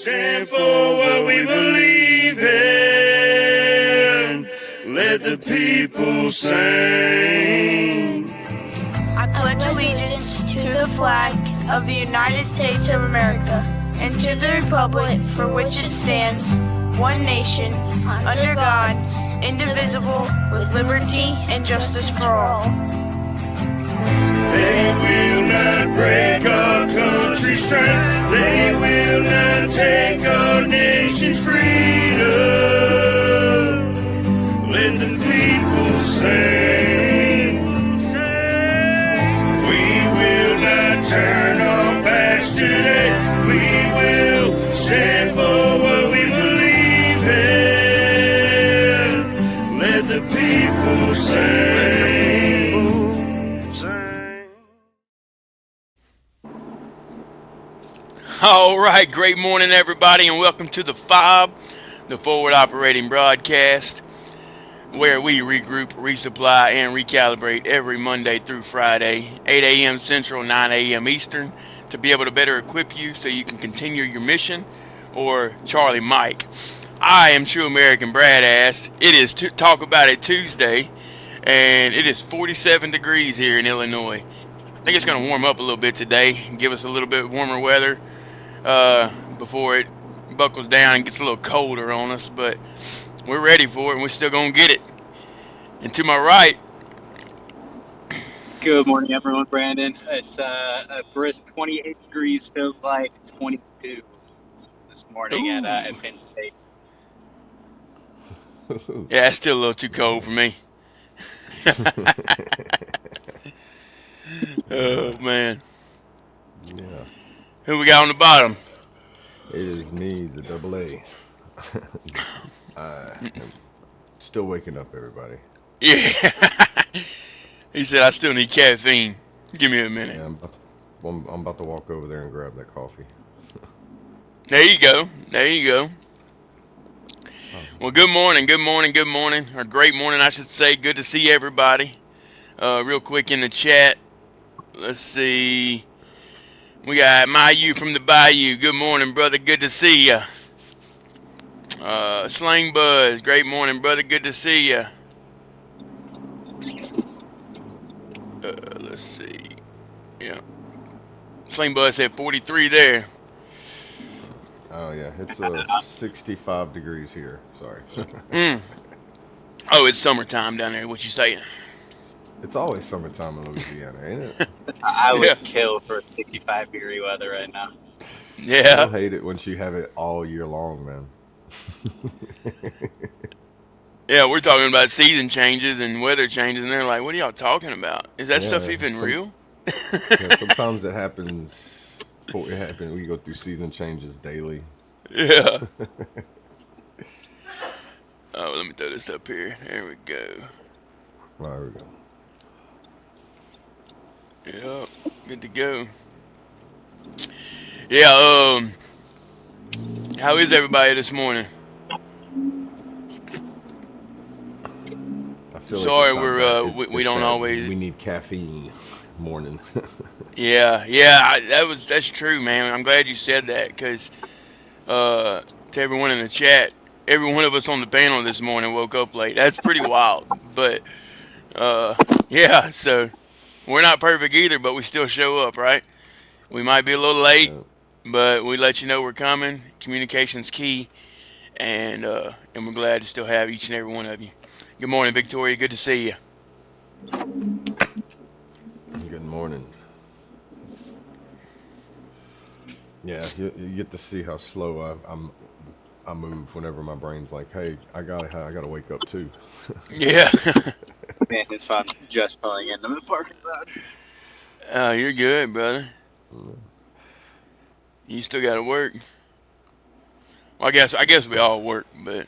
stand for what we believe in. Let the people sing. I pledge allegiance to the flag of the United States of America and to the republic for which it stands, one nation, under God, indivisible, with liberty and justice for all. They will not break our country's strength. They will not take our nation's freedom. Let the people sing. We will not turn our backs today. We will stand for what we believe in. Let the people sing. All right, great morning, everybody, and welcome to the F.O.B, the Forward Operating Broadcast, where we regroup, resupply, and recalibrate every Monday through Friday, 8 a.m. Central, 9 a.m. Eastern, to be able to better equip you so you can continue your mission, or Charlie Mike. I am True American Brad Ass. It is Talk About It Tuesday, and it is 47 degrees here in Illinois. I think it's going to warm up a little bit today, give us a little bit warmer weather before it buckles down and gets a little colder on us, but we're ready for it and we're still gonna get it. And to my right, good morning, everyone. Brandon, it's a brisk 28 degrees, feels like 22 this morning at Penn State. Yeah, it's still a little too cold for me. Oh man. Yeah. Who we got on the bottom? It is me, the double A. I'm still waking up, everybody. Yeah. He said, I still need caffeine. Give me a minute. Yeah, I'm about to walk over there and grab that coffee. There you go. There you go. Well, good morning, good morning, good morning. Or great morning, I should say. Good to see everybody. Real quick in the chat. Let's see. We got Mayu from the Bayou. Good morning, brother. Good to see ya. Slang Buzz. Great morning, brother. Good to see ya. Let's see. Yeah. Slang Buzz said 43 there. Oh, yeah. It's 65 degrees here. Sorry. Oh, it's summertime down there. What you saying? It's always summertime in Louisiana, ain't it? I would kill for 65-degree weather right now. Yeah. I hate it once you have it all year long, man. Yeah, we're talking about season changes and weather changes, and they're like, what are y'all talking about? Is that stuff even real? Yeah, sometimes it happens. We go through season changes daily. Yeah. Oh, let me throw this up here. There we go. There we go. Yeah, good to go. Yeah, how is everybody this morning? I feel Sorry, like we don't always. We need caffeine morning. Yeah, that's true, man. I'm glad you said that because to everyone in the chat, every one of us on the panel this morning woke up late. That's pretty wild, but yeah, so. We're not perfect either, but we still show up, right? We might be a little late, but we let you know we're coming. Communication's key, and we're glad to still have each and every one of you. Good morning, Victoria. Good to see you. Good morning. Yeah, you get to see how slow I move whenever my brain's like, hey, I gotta wake up too. Yeah. Man, it's fun just pulling into the parking lot. Oh, you're good, brother. You still got to work. Well, I guess we all work, but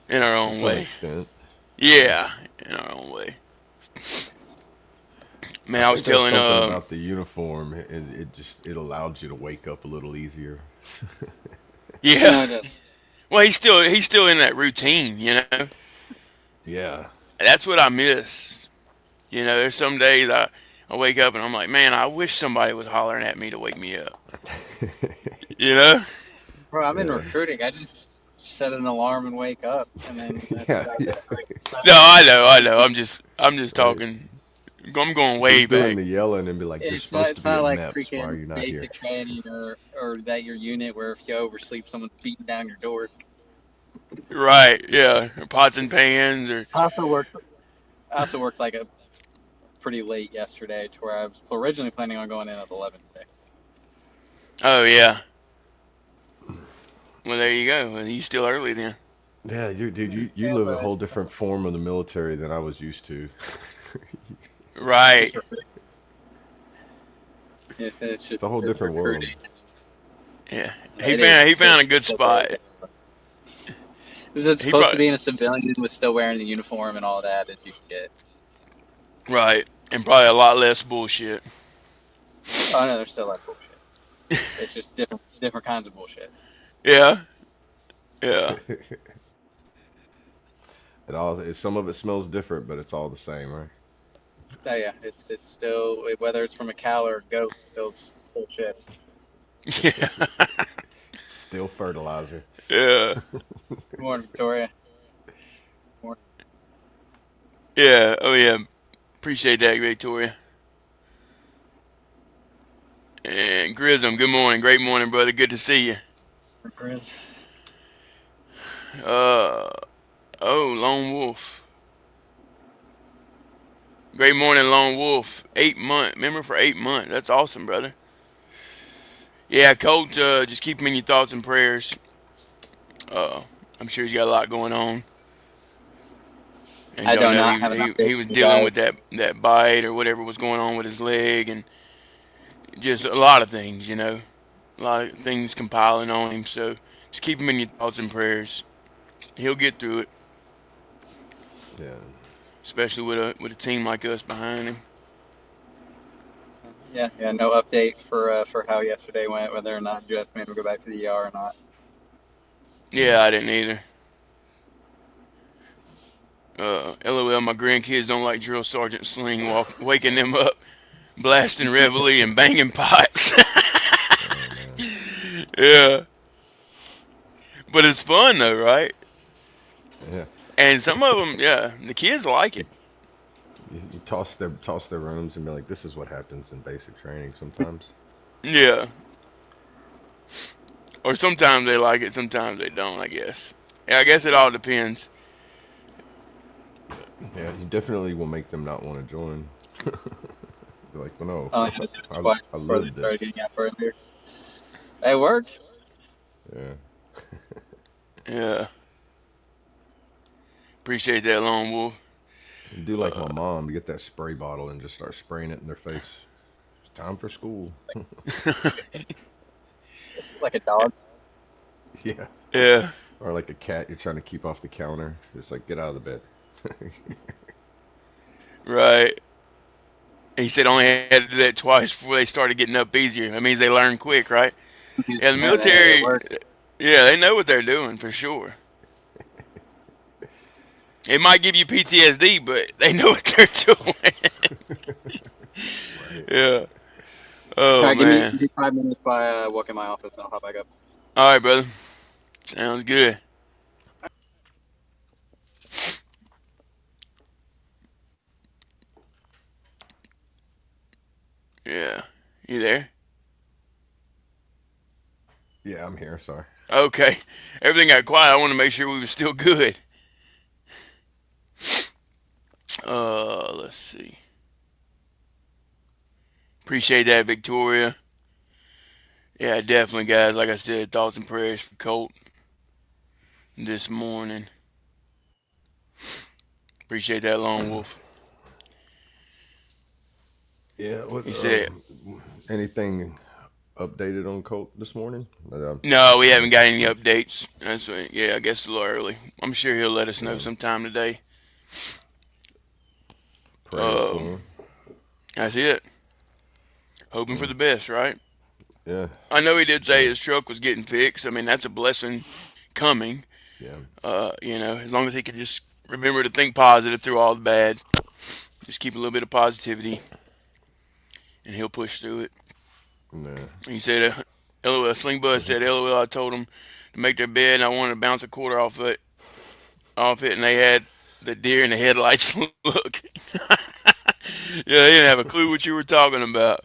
in our own way. Extent. Yeah, in our own way. Man, I was telling something about the uniform. It allowed you to wake up a little easier. Yeah. Well, he's still in that routine, you know. Yeah. That's what I miss. You know, there's some days I wake up and I'm like, man, I wish somebody was hollering at me to wake me up. You know? Bro, I'm in Yeah. recruiting. I just set an alarm and wake up, and then that's Yeah, about yeah, it. Like, it's not, No, I know. I'm just right. talking. I'm going way Who's doing back. the yelling and be like, "You're it's not. supposed to It's be not at like MEPS. Why are freaking you not here?" basic training or that your unit where if you oversleep, someone's beating down your door. Right? Yeah, pots and pans, or I also worked. I also worked like a pretty late yesterday, to where I was originally planning on going in at 11 today. oh yeah. Well, there you go. Well, you still early then. Yeah, dude, you Yeah, live a but whole different form of the military than I was used to. Right. it's It's just a whole different world. recruiting. Yeah. He It is. found he found a good It's very spot. different. Is it He supposed to probably be in a civilian with still wearing the uniform and all that you can get? right, and probably a lot less bullshit. Oh no, there's still that bullshit. It's just different kinds of bullshit. Yeah. Yeah. Some of it smells different, but it's all the same, right? Oh yeah, it's still, whether it's from a cow or a goat, still shit. Yeah. Still fertilizer. Yeah. Good morning, Victoria. Morning. Yeah. Oh yeah. Appreciate that, Victoria. And Grism, good morning. Great morning, brother. Good to see you. Chris. Uh oh, Lone Wolf. Great morning, Lone Wolf. 8 month. Remember for 8 months. That's awesome, brother. Yeah, Colt, just keep him in your thoughts and prayers. Uh, I'm sure he's got a lot going on. As I y'all do know, not have an he update was for you dealing with guys. that bite or whatever was going on with his leg, and just a lot of things, a lot of things compiling on him. So just keep him in your thoughts and prayers. He'll get through it, Yeah. especially with a team like us behind him. Yeah. No update for how yesterday went, whether or not you guys made him go back to the ER or not. Yeah, I didn't either. LOL, my grandkids don't like drill sergeant Sling waking them up, blasting reveille and banging pots. Oh man. Yeah, but it's fun though, right? Yeah. And some of them, yeah, the kids like it. You toss their rooms and be like, "This is what happens in basic training." Sometimes. Yeah, or sometimes they like it, sometimes they don't. I guess. Yeah, I guess it all depends. Yeah, you definitely will make them not want to join. Be like, well, no, I only had to do it twice I before they live started this. getting out earlier. It worked. Yeah. Yeah, appreciate that, Lone Wolf. You do like my mom, get that spray bottle and just start spraying it in their face. It's time for school. Like a dog. Yeah. Yeah, Or like a cat you're trying to keep off the counter. Just like, get out of the bed. right. He said only had to do that twice before they started getting up easier. That means they learn quick, right? Yeah, the Yeah, it military, worked. yeah, they know what they're doing for sure. It might give you PTSD, but they know what they're doing. Right. Yeah. All Oh right, give man. me 5 minutes by walk in my office and I'll hop back up. All right, brother. Sounds good. Yeah. You there? Yeah, I'm here. Sorry. Okay. Everything got quiet. I want to make sure we were still good. Let's see. Appreciate that, Victoria. Yeah, definitely, guys. Like I said, thoughts and prayers for Colt this morning. Appreciate that, Lone Wolf. Yeah. What? He said, Anything updated on Colt this morning? no, we I haven't got missed. any updates. That's right. Yeah, I guess a little early. I'm sure he'll let us know Yeah. sometime today. Prayers for Um, him. that's it. Hoping for Mm. the best, right? Yeah. I know he did say Yeah. his truck was getting fixed. I mean, that's a blessing coming. Yeah. As long as he can just remember to think positive through all the bad, just keep a little bit of positivity, and he'll push through it. Yeah. He said LOL. Sling Bud said, LOL, I told them to make their bed and I wanted to bounce a quarter off it, and they had the deer in the headlights look. Yeah, they didn't have a clue what you were talking about.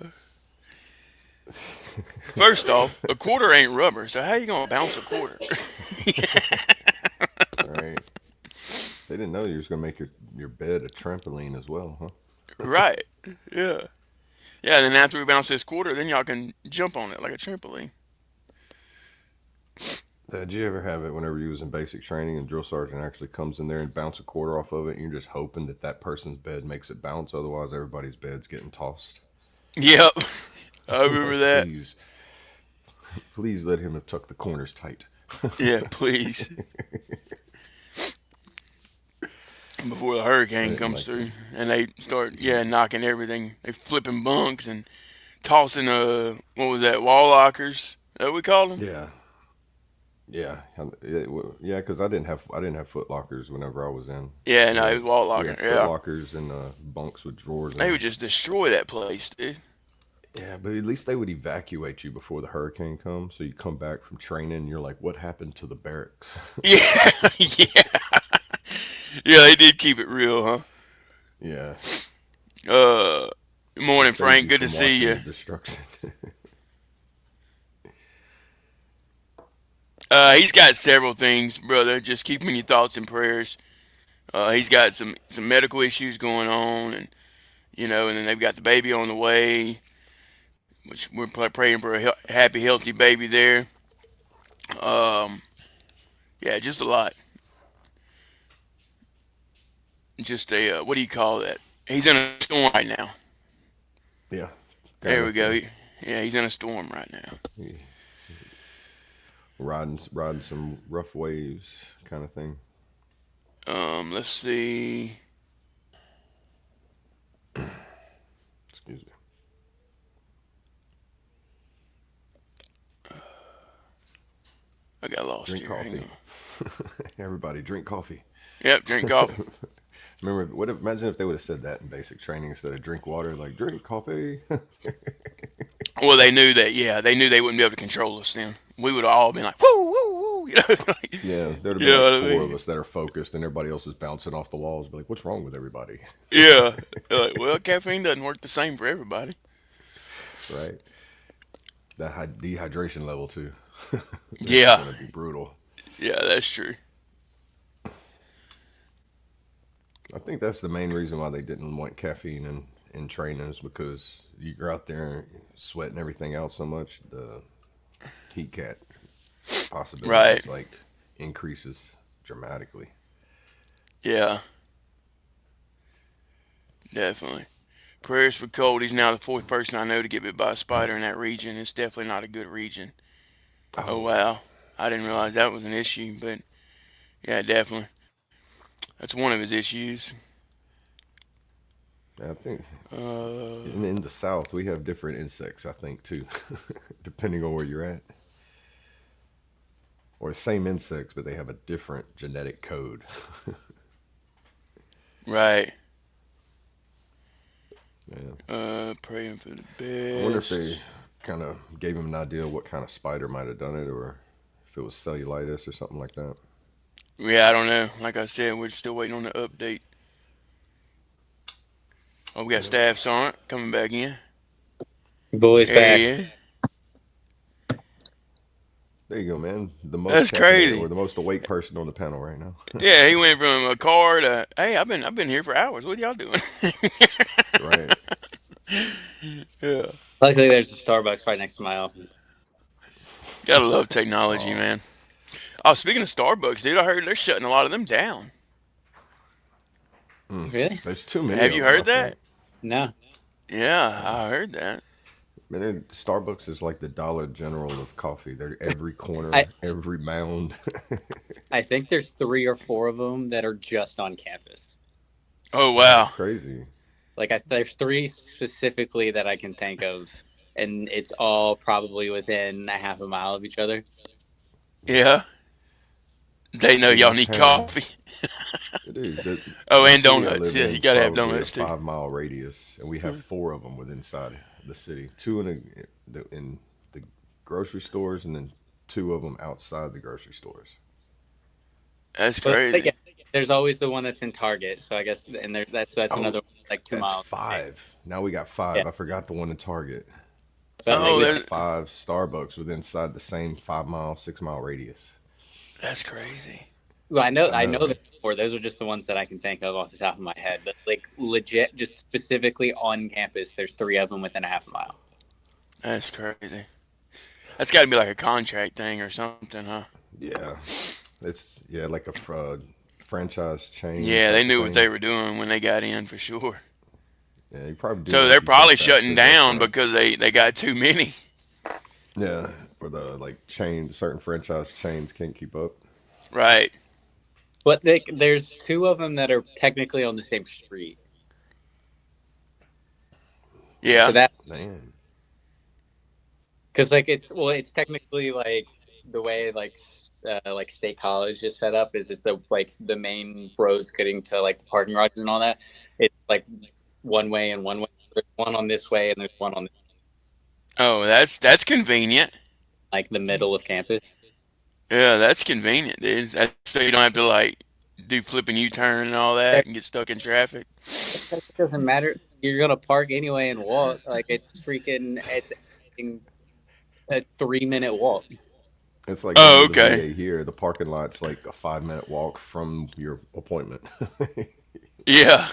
First off, a quarter ain't rubber, so how you gonna bounce a quarter? Right. They didn't know you was gonna make your bed a trampoline as well, huh? Right. Yeah. Yeah, and then after we bounce this quarter, then y'all can jump on it like a trampoline. Did you ever have it whenever you was in basic training and drill sergeant actually comes in there and bounce a quarter off of it, and you're just hoping that that person's bed makes it bounce, otherwise everybody's bed's getting tossed. Yep. I Like, remember that. please let him tuck the corners tight. Yeah, please. Before the hurricane But, comes like, through and they start, knocking everything. They flipping bunks and tossing, what was that, wall lockers? Is that what we called them? yeah, yeah, because I didn't have foot lockers whenever I was in. Yeah, We no, it had was wall we locker. had foot Yeah. lockers and bunks with drawers in They would them. just destroy that place, dude. Yeah, but at least they would evacuate you before the hurricane comes. So you come back from training, and you're like, "What happened to the barracks?" Yeah, yeah. Yeah, they did keep it real, huh? Yeah, Good it morning, saved Frank. you Good to from see watching you. the destruction. He's got several things, brother. Just keep him in your thoughts and prayers. He's got some medical issues going on, and and then they've got the baby on the way, which we're praying for a happy, healthy baby there. Um, yeah, just a lot. Just a what do you call that? He's in a storm right now. Yeah, kind There we of go. Yeah, he's in a storm right now. riding some rough waves, kind of thing. Let's see. Excuse me. I got lost Drink here. Hang coffee. on. Everybody, drink coffee. Yep, drink coffee. Remember, imagine if they would have said that in basic training instead of drink water, like drink coffee. Well, they knew that. Yeah, they knew they wouldn't be able to control us. Then we would have all been like, "Woo, woo, woo," like, Yeah, there'd have you been know like what I four of mean? us that are focused, and everybody else is bouncing off the walls. Be like, what's wrong with everybody? Yeah. Like, well, caffeine doesn't work the same for everybody. Right? That high dehydration level too. It's Yeah. gonna be brutal. Yeah, that's true. I think that's the main reason why they didn't want caffeine in training is because you're out there sweating everything out so much. The heat cat Right. possibilities like increases dramatically. Yeah, definitely. Prayers for Cold. He's now the fourth person I know to get bit by a spider in that region. It's definitely not a good region. Oh, Oh, wow. I didn't realize that was an issue, but yeah, definitely. That's one of his issues. I think Uh, in the South we have different insects. I think too, depending on where you're at, or the same insects, but they have a different genetic code. right. Yeah. Praying for the I wonder if they best. kind of gave him an idea of what kind of spider might have done it, or if it was cellulitis or something like that. Yeah, I don't know. Like I said, we're still waiting on the update. Oh, we got Yep. Staff Sergeant coming back in. Boys There back. he is. There you go, man. The most That's caffeinated crazy. or the most awake person on the panel right now. Yeah, he went from a car to, hey, I've been here for hours. What y'all doing? Right. Yeah. Luckily, there's a Starbucks right next to my office. Gotta love technology, Oh, man. Oh, speaking of Starbucks, dude, I heard they're shutting a lot of them down. Really? there's too many Have of you them, I heard think. that? No. Yeah, I heard that. Man, Starbucks is like the Dollar General of coffee. They're every I corner, every mound. I think there's 3 or 4 of them that are just on campus. Oh, That's wow. crazy. Like there's 3 specifically that I can think of, and it's all probably within a half a mile of each other. Yeah. They know Dude, y'all my need panel, coffee. dude, Oh, the and city I donuts. live Yeah, in you is gotta have probably a donuts too. 5 mile radius, and we have 4 of them within inside the city. 2 in the grocery stores, and then 2 of them outside the grocery stores. That's But crazy. yeah, there's always the one that's in Target. So I guess, and that's Oh, another one, like 2 that's miles. 5. Now we got Yeah, 5. I forgot the one in Target. So but yeah, Oh, we like, have 5 Starbucks within inside the same 5-mile, 6-mile radius. that's crazy. well, I I know know. there's more. Those are just the ones that I can think of off the top of my head. But like legit, just specifically on campus, there's 3 of them within a half a mile. That's crazy. That's got to be like a contract thing or something, huh? Yeah, it's like a franchise chain Yeah, they type of knew what thing. they were doing when they got in for sure. Yeah, you probably do So like they're you take probably back shutting to down restaurants. because they got too many. Yeah, or the like certain franchise chains can't keep up. Right. But there's 2 of them that are technically on the same street. So Yeah. that Man, because like it's technically like the way like State College is set up is it's like the main roads getting to like the parking garages and all that. It's like one way and one way. There's one on this way and there's one on Oh, that's convenient. like the middle of campus. Yeah, that's convenient, dude. That's so you don't have to like do flipping U-turn and all Yeah, that and get stuck in traffic. it doesn't matter. You're gonna park anyway and walk. Like it's a 3-minute walk. it's like going Oh, to the okay. VA here. The parking lot's like a 5-minute walk from your appointment. Yeah.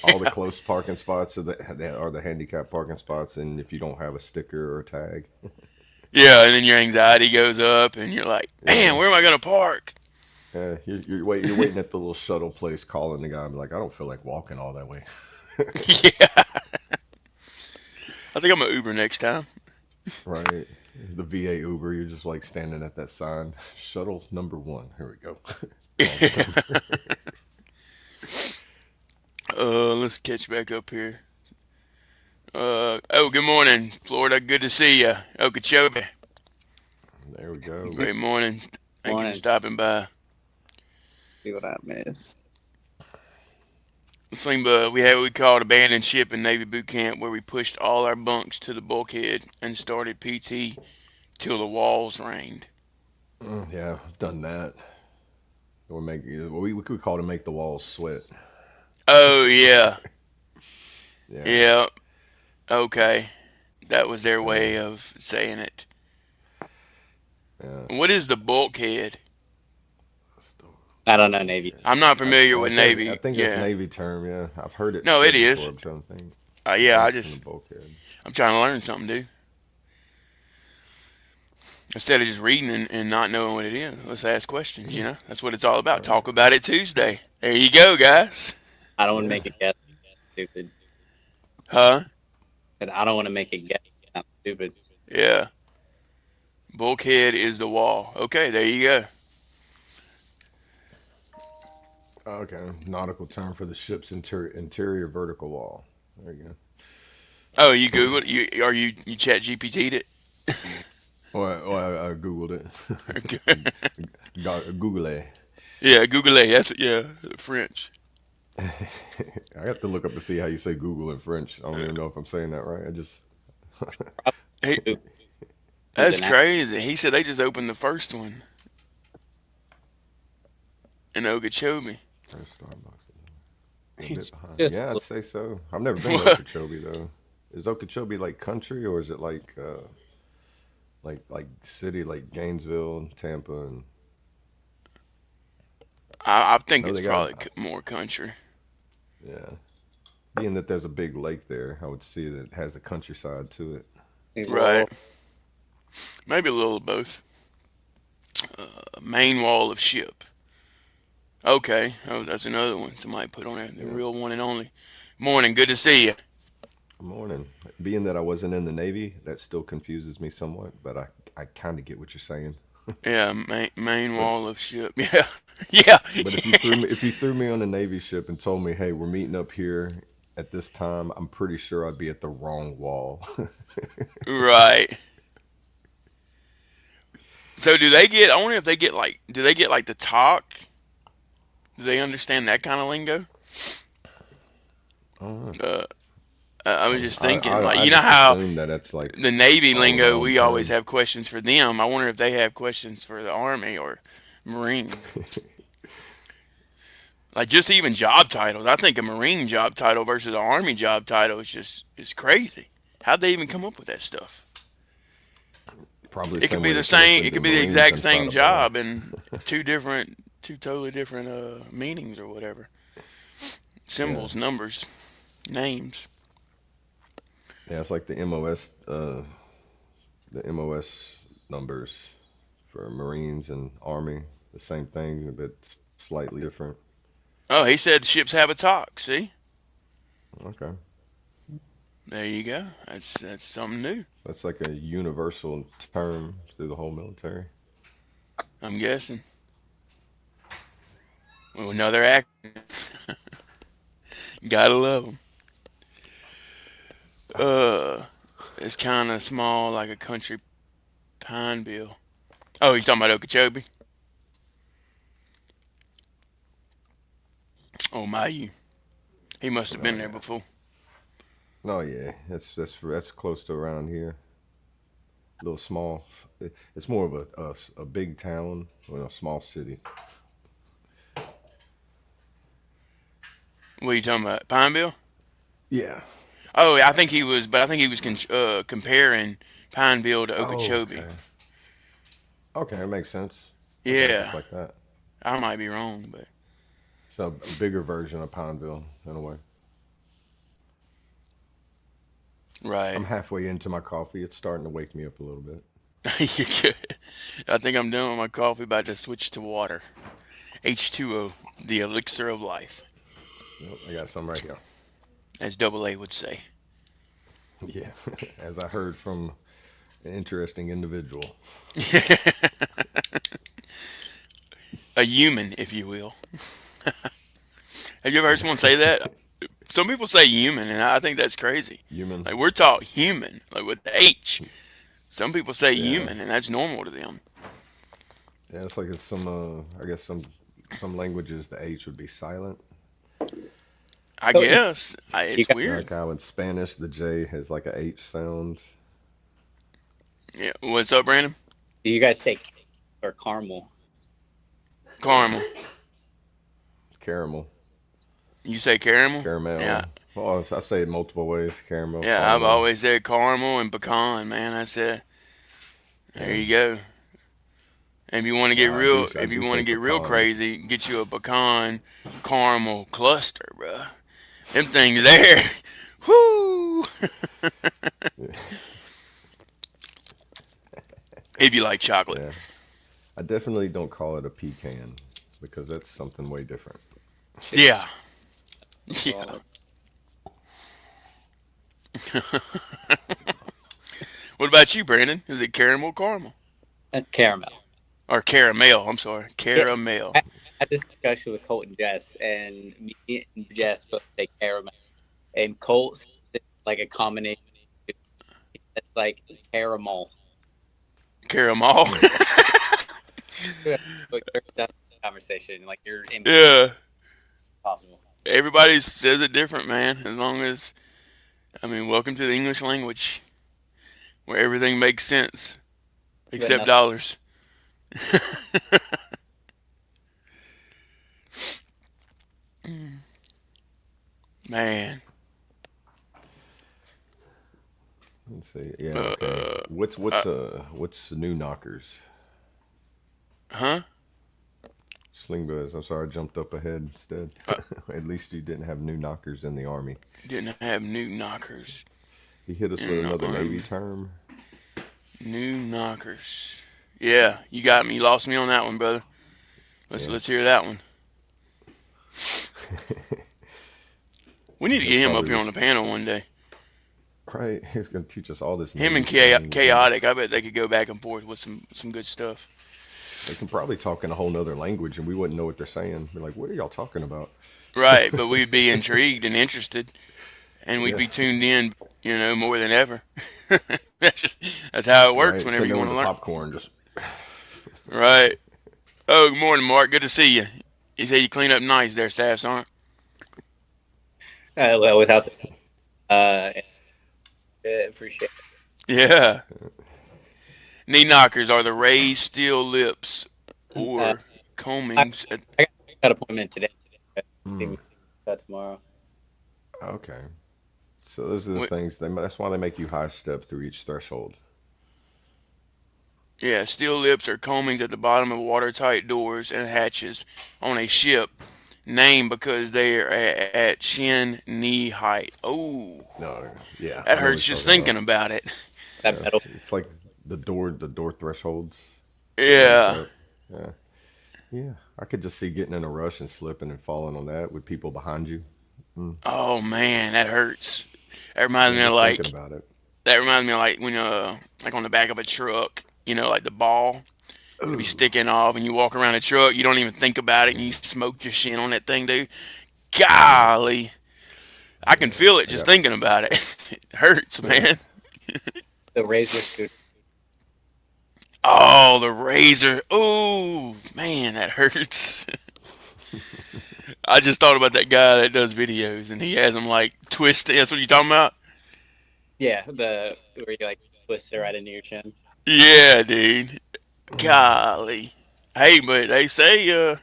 All the Yeah. close parking spots are the handicap parking spots, and if you don't have a sticker or a tag, Yeah, and then your anxiety goes up and you're like, "Man, yeah, where am I going to park?" you're waiting at the little shuttle place, calling the guy. I'm like, I don't feel like walking all that way. Yeah. I think I'm going to Uber next time. Right. The VA Uber, you're just like standing at that sign, shuttle number 1. Here we go. Call the number. Let's catch back up here. Good morning, Florida. Good to see you. Okeechobee. There we go. Great morning. Thank you for Morning. stopping by. See what I miss. We had what we called abandoned ship in Navy boot camp, where we pushed all our bunks to the bulkhead and started PT till the walls rained. Yeah, I've done that. Or we could call it make the walls sweat. Oh yeah, Yeah. yeah. Okay, that was their Uh, way of saying it. yeah. What is the bulkhead? I don't know Navy. I'm not familiar with I Navy. think that's Yeah, Navy term. Yeah, I've heard it no, it said before. is. I'm trying to think. Yeah, Bunks in the bulkhead. I'm trying to learn something, dude. Instead of just reading and not knowing what it is, let's ask questions. That's what it's all about. Right. Talk about it Tuesday. There you go, guys. I don't want to Yeah. make a guess. Stupid. Huh? But I don't want to make a guess. I'm stupid. Yeah. Bulkhead is the wall. Okay, there you go. Okay. Nautical term for the ship's interior vertical wall. There you go. Oh, you Googled you Chat GPT'd it? Well, I googled it. Google it. Yeah, Google it. That's French. I have to look up to see how you say Google in French. I don't even know if I'm saying that right. I just Hey, Who's that's an crazy. He said they just opened the first one in Okeechobee. first Starbucks. A bit behind. just Yeah, I'd say so. I've never been to What? Okeechobee though. Is Okeechobee like country or is it like city like Gainesville, Tampa, and I think no, it's they got probably more country. yeah. Being that there's a big lake there, I would see that it has a countryside to it. Right. Maybe a little of both. Main wall of ship. Okay. Oh, that's another one somebody put on there. The Yeah. real one and only. Morning. Good to see you. Morning. Being that I wasn't in the Navy, that still confuses me somewhat, but I kind of get what you're saying. Yeah, main But wall of ship. Yeah. Yeah. but if you threw me on a Navy ship and told me, "Hey, we're meeting up here at this time," I'm pretty sure I'd be at the wrong wall. Right. So I wonder if they get do they get like the talk? Do they understand that kind of lingo? Oh, Uh, I was just thinking, like, I you know just how assume that it's like the Navy all lingo, around we always term. have questions for them. I wonder if they have questions for the Army or Marine. Like just even job titles. I think a Marine job title versus an Army job title is crazy. How'd they even come up with that stuff? Probably the It could same be way the they came up same. with It the could be the Marines exact inside same a bar. job and two totally different meanings or whatever. Yeah, Symbols, numbers, names. yeah. It's like the MOS numbers for Marines and Army. The same thing, but slightly different. Oh, he said ships have a talk. See, Okay, there you go. That's something new. that's like a universal term through the whole military. I'm guessing. Well, another act. Gotta love them. It's kind of small, like a country pine bill. Oh, he's talking about Okeechobee. Oh my, you. He must have Oh been there yeah. before. Oh yeah. That's close to around here. A little small. It's more of a big town or a small city. What are you talking about? Pineville? Yeah. Oh, I think he was, but I think he was comparing Pineville to Oh, Okeechobee. okay. Okay, that makes sense. Okay, just Yeah, like that. I might be wrong, but So a bigger version of Pineville, in a way. right. I'm halfway into my coffee. It's starting to wake me up a little bit. You're good. I think I'm done with my coffee. About to switch to water. H2O, the elixir of life, Yep, I got some right here. as Double A would say. Yeah, as I heard from an interesting individual. A human, if you will. Have you ever heard someone say that? Some people say human, and I think that's crazy. Human. Like we're taught human, like with the H. Some people say Yeah, human, and that's normal to them. yeah. It's like it's I guess some languages the H would be silent. I So guess you it's guys, weird. Like how in Spanish the J has like a H sound. Yeah. What's up, Brandon? do you guys say or caramel? Caramel. Caramel, You say caramel? caramel. Yeah. Well, I say it multiple ways. Caramel, Yeah. I've caramel. always said caramel and pecan. Man, that's it. There Yeah. you go. And I if you do want to say get real pecan. crazy, get you a pecan caramel cluster, bruh. Them things there. Whoo! If you like chocolate. Yeah. I definitely don't call it a pecan because that's something way different. Yeah. Yeah. Well, What about you, Brandon? Is it caramel? caramel. Or caramel, I'm sorry. Yes. Caramel. I had this discussion with Colt and Jess, and me and Jess both say caramel. And Colt says it's like a combination. It's like caramel. Caramel. But that's the conversation. Like you're Yeah. impossible. Everybody says it different, man. As long as, I mean, welcome to the English language where everything makes sense But except nothing. dollars. Man. Let's see. Yeah. Okay. Uh, What's new knockers? huh? Sling buzz. I'm sorry, I jumped up ahead instead. Uh, At least you didn't have new knockers in the army. didn't have new knockers He hit us with in the another Navy army. term. New knockers. Yeah, you got me. You lost me on that one, brother. Yeah. Let's hear that one. We need to That's get him up probably here on the panel one day. right. He's gonna teach us all this Him Navy and slang. Chaotic. I bet they could go back and forth with some good stuff. They can probably talk in a whole nother language, and we wouldn't know what they're saying. We're like, what are y'all talking about? Right, but we'd be intrigued and interested, and we'd Yeah. be tuned in, more than ever. That's how it works Right. whenever Sitting you there want with to the learn. popcorn, just Right. Oh, good morning, Mark. Good to see you. You say you clean up nice there, Staff Sergeant. Well, without the Uh, yeah, appreciate Yeah. Knee knockers are the raised steel lips it. or I, combings. I got an appointment today. See Mm, me about tomorrow. okay. So those are the things. That's why they make you high step through each threshold. Yeah, steel lips are combings at the bottom of watertight doors and hatches on a ship, named because they are at shin knee height. Oh, No, yeah, that I know what hurts you're just talking thinking about. about it. That Yeah, metal. it's like the door thresholds. They use Yeah. that. Yeah, yeah. I could just see getting in a rush and slipping and falling on that with people behind you. Mm. Oh man, that hurts. That reminds Yeah, me of just thinking like about it. that reminds me of like when like on the back of a truck, like the ball to be Ooh, sticking off, and you walk around the truck, you don't even think about it, and you smoke your shin on that thing, dude. yeah, Golly, I can yeah. feel it I just got thinking about it. It hurts, yeah. man. The razor scooter. Oh, the razor. Oh, man, that hurts. I just thought about that guy that does videos, and he has them like twisted. That's what you're talking about? Yeah, the where you like twist it right into your chin. Yeah, dude. Mm. Golly. Hey, but they say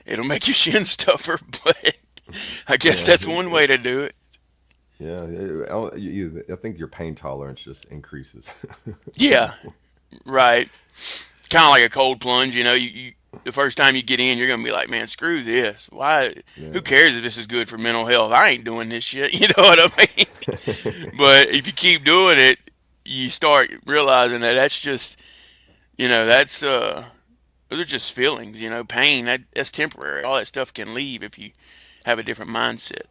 it'll make your shins tougher, but I guess Yeah, that's one way to do it. yeah. I think your pain tolerance just increases. Yeah, right. Kind of like a cold plunge, you the first time you get in, you're gonna be like, man, screw this. Why? Who Yeah. cares if this is good for mental health? I ain't doing this shit. You know what I mean? But if you keep doing it, you start realizing that that's just, that's those are just feelings. Pain that's temporary. All that stuff can leave if you have a different mindset.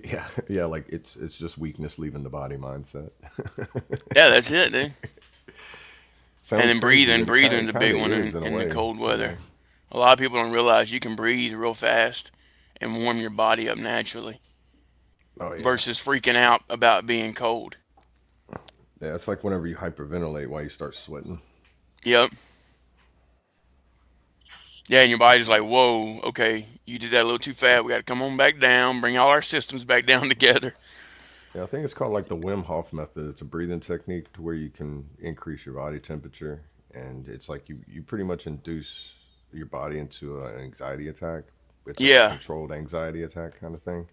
Yeah, yeah. Like it's just weakness leaving the body mindset. Yeah, that's it, dude. And Sounds then crazy, breathing, but it breathing's a kind big of one is in, in a in the way. cold You weather. know. A lot of people don't realize you can breathe real fast and warm your body up naturally Oh yeah. versus freaking out about being cold. Yeah, it's like whenever you hyperventilate, why you start sweating. Yep. Yeah, and your body's like, whoa, okay, you did that a little too fast. We got to come on back down, bring all our systems back down together. Yeah, I think it's called like the Wim Hof method. It's a breathing technique to where you can increase your body temperature, and it's like you pretty much induce your body into an anxiety attack. It's like a Yeah, controlled anxiety attack kind of thing.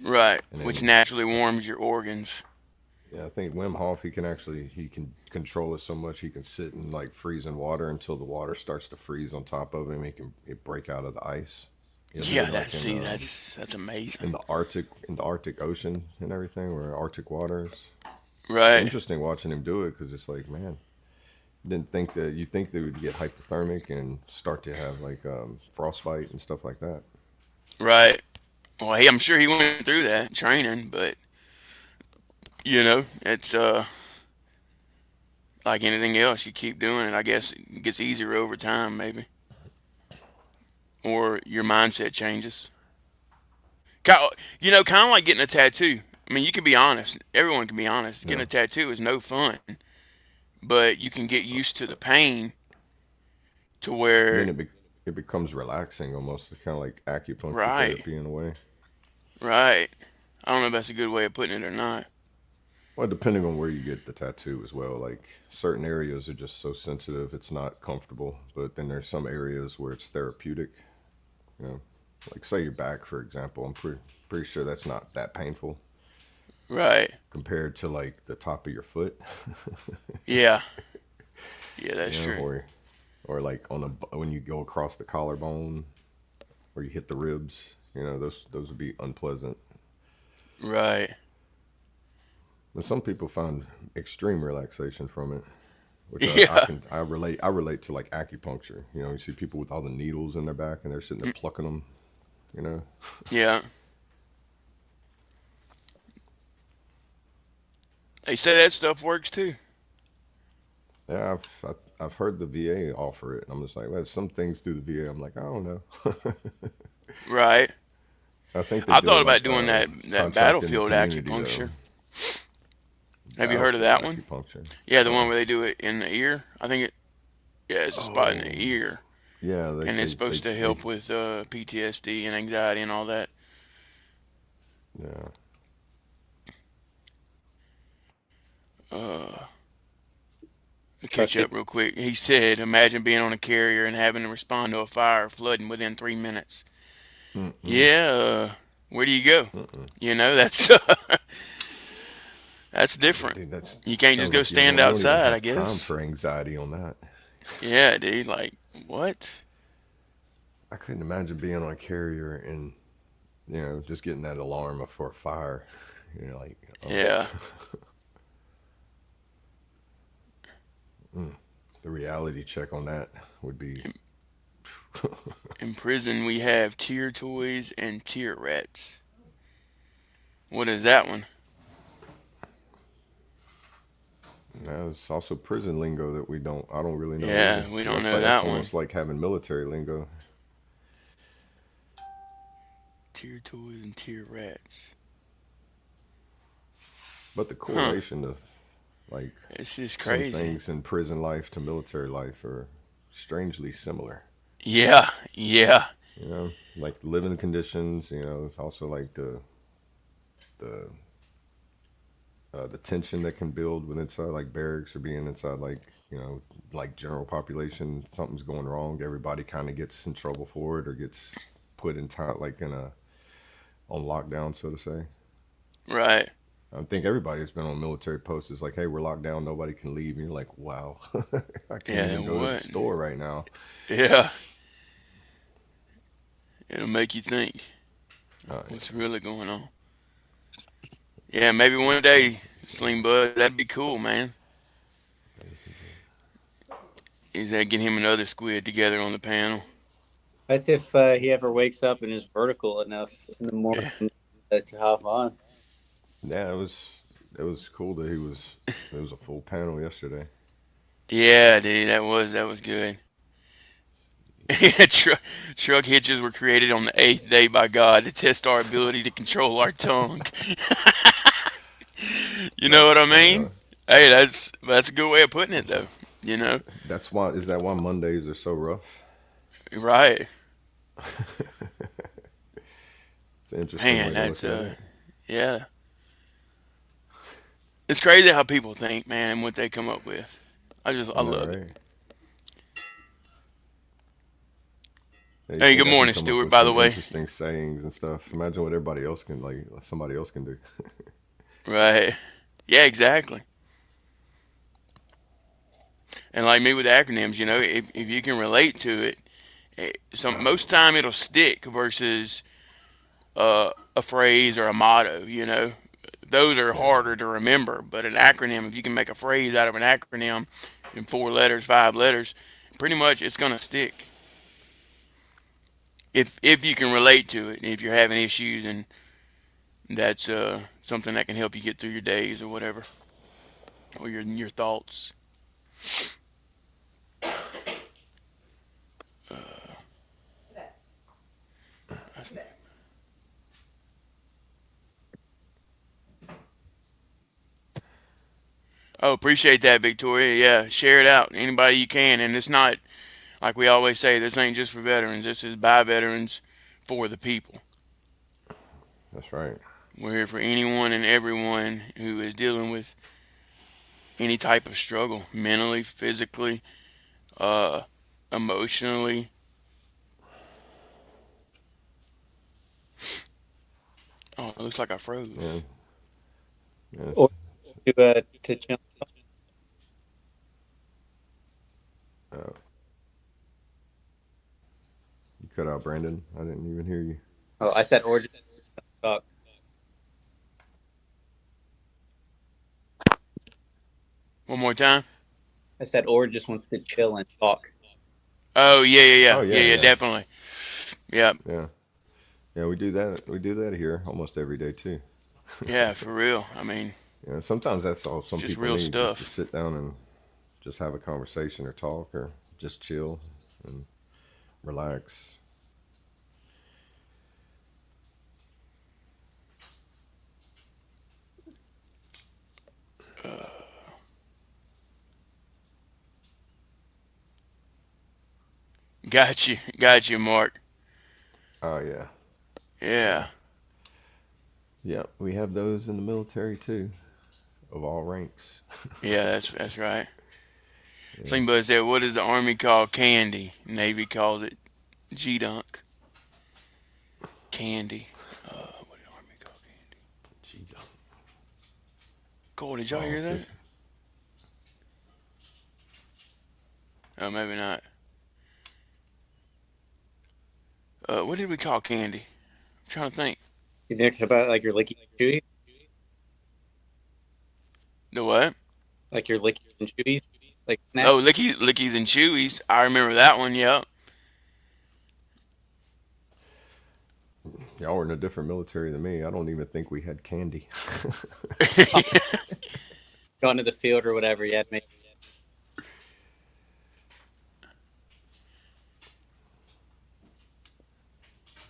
right. And Which then naturally warms your organs. yeah, I think Wim Hof he can control it so much he can sit in like freezing water until the water starts to freeze on top of him. He can break out of the ice. He'll do Yeah, it like that's amazing. in the Arctic Ocean and everything, where Arctic waters. It's Right, interesting watching him do it because it's like, man, didn't think that you think they would get hypothermic and start to have like frostbite and stuff like that. right. Well, hey, I'm sure he went through that training, but it's like anything else. You keep doing it. I guess it gets easier over time, maybe, or your mindset changes. Kind of like getting a tattoo. I mean, you can be honest. Everyone can be honest. Getting Yeah, a tattoo is no fun, but you can get used to the pain to and then where, it becomes relaxing almost. It's kind of like acupuncture right, therapy in a way. right. I don't know if that's a good way of putting it or not. Well, depending on where you get the tattoo as well. Like certain areas are just so sensitive, it's not comfortable. But then there's some areas where it's therapeutic. You know, like say your back, for example. I'm pretty sure that's not that painful Right. compared to like the top of your foot. Yeah. Yeah, You that's know, true. or like when you go across the collarbone or you hit the ribs. You know, those would be unpleasant. Right. But some people find extreme relaxation from it, which Yeah. I relate to like acupuncture. You know, you see people with all the needles in their back and they're sitting there plucking them. You know, Yeah. They say that stuff works too. yeah, I've heard the VA offer it, and I'm just like, well, some things through the VA, I'm like, I don't know. Right. I think they I do thought it about like doing that contract in the battlefield community though. acupuncture. Have you heard of Battlefield that one? acupuncture. Yeah, the one Uh, where they do it in the ear. I think yeah, it's a spot in the oh ear, yeah, and it's supposed to they help with PTSD and anxiety and all that. Yeah. To catch Trusty. up real quick, he said, "Imagine being on a carrier and having to respond to a fire flooding within 3 minutes." Mm-mm. Yeah, where do you go? Mm-mm. That's that's Yeah, different. dude, that's You can't just sounds go like stand you don't even outside, I have time guess. for anxiety on that. Yeah, dude. Like what? I couldn't imagine being on a carrier and just getting that alarm for a fire. You're like, oh, Yeah. the reality check on that would be. In prison, we have tier toys and tier rats. What is that one? There's also prison lingo that I don't really know either. Yeah, we Because don't know that's that one. almost like having military lingo. Tier toys and tier rats. But the Huh. correlation of like It's just some crazy. things in prison life to military life are strangely similar. Yeah, yeah, Like living conditions. Also like the the tension that can build when inside like barracks or being inside like general population. Something's going wrong. Everybody kind of gets in trouble for it or gets put in time like in a on lockdown, so to say. right. I think everybody that's been on military posts is like, hey, we're locked down, nobody can leave. And you're like, wow, I can't Yeah, even go to the what? store right now. Yeah, it'll make you think Yeah. what's really going on. Yeah, maybe one day, Sling Bud, that'd be cool, man. Is that get him another squid together on the panel? That's if he ever wakes up and is vertical enough in the morning Yeah, to hop on. Yeah, it was cool that it was a full panel yesterday. yeah, dude, that was good. Truck hitches were created on the eighth day by God to test our ability to control our tongue. You know what That's I funny mean? though. Hey, that's a good way of putting it, though. You know, That's why is that why Mondays are so rough? right? It's an interesting Man, way to that's look at it. yeah. It's crazy how people think, man, and what they come up with. I I know, love it. right? Yeah, you Hey, think good I can morning, come up Stuart. with By the some way, interesting sayings and stuff? Imagine what everybody else can somebody else can do. right? Yeah, exactly. And like me with acronyms, if you can relate to it, most time it'll stick versus a phrase or a motto. Those are Yeah, harder to remember. But an acronym, if you can make a phrase out of an acronym in 4 letters, 5 letters, pretty much it's gonna stick. If you can relate to it, if you're having issues, and that's something that can help you get through your days or whatever, or your thoughts. Oh, appreciate that, Victoria. Yeah, share it out. Anybody you can. And it's not, like we always say, this ain't just for veterans. This is by veterans for the people. that's right. We're here for anyone and everyone who is dealing with any type of struggle, mentally, physically, uh, emotionally. Oh, it looks like I Yeah, froze. yeah. Or to chill. Uh, you cut out, Brandon. I didn't even hear you. Oh, I said or just talk. One more time. I said or just wants to chill and talk. Oh, yeah, yeah, Oh yeah. Yeah, yeah, yeah, yeah, definitely. Yeah, yeah, yeah. We do that. We do that here almost every day too. yeah, for real. I mean, Sometimes that's all it's some just people real need, just to stuff. sit down and just have a conversation or talk or just chill and relax. Got you, Mark. Oh yeah, yeah. Yeah. Yep, we have those in the military too, of all ranks. Yeah, that's right. Yeah. Somebody said, "What does the Army call candy?" Navy calls it G-dunk. Candy. What did the Army call candy? Gee, Cole, did y'all oh, hear that? fish. Oh, maybe not. What did we call candy? I'm trying to think. You think about like your licky chewy, The what? like your licky and chewies, like Oh, snacks. lickies and chewies. I remember that one. Yep. Y'all were in a different military than me. I don't even think we had candy. Going to the field or whatever. You had to make.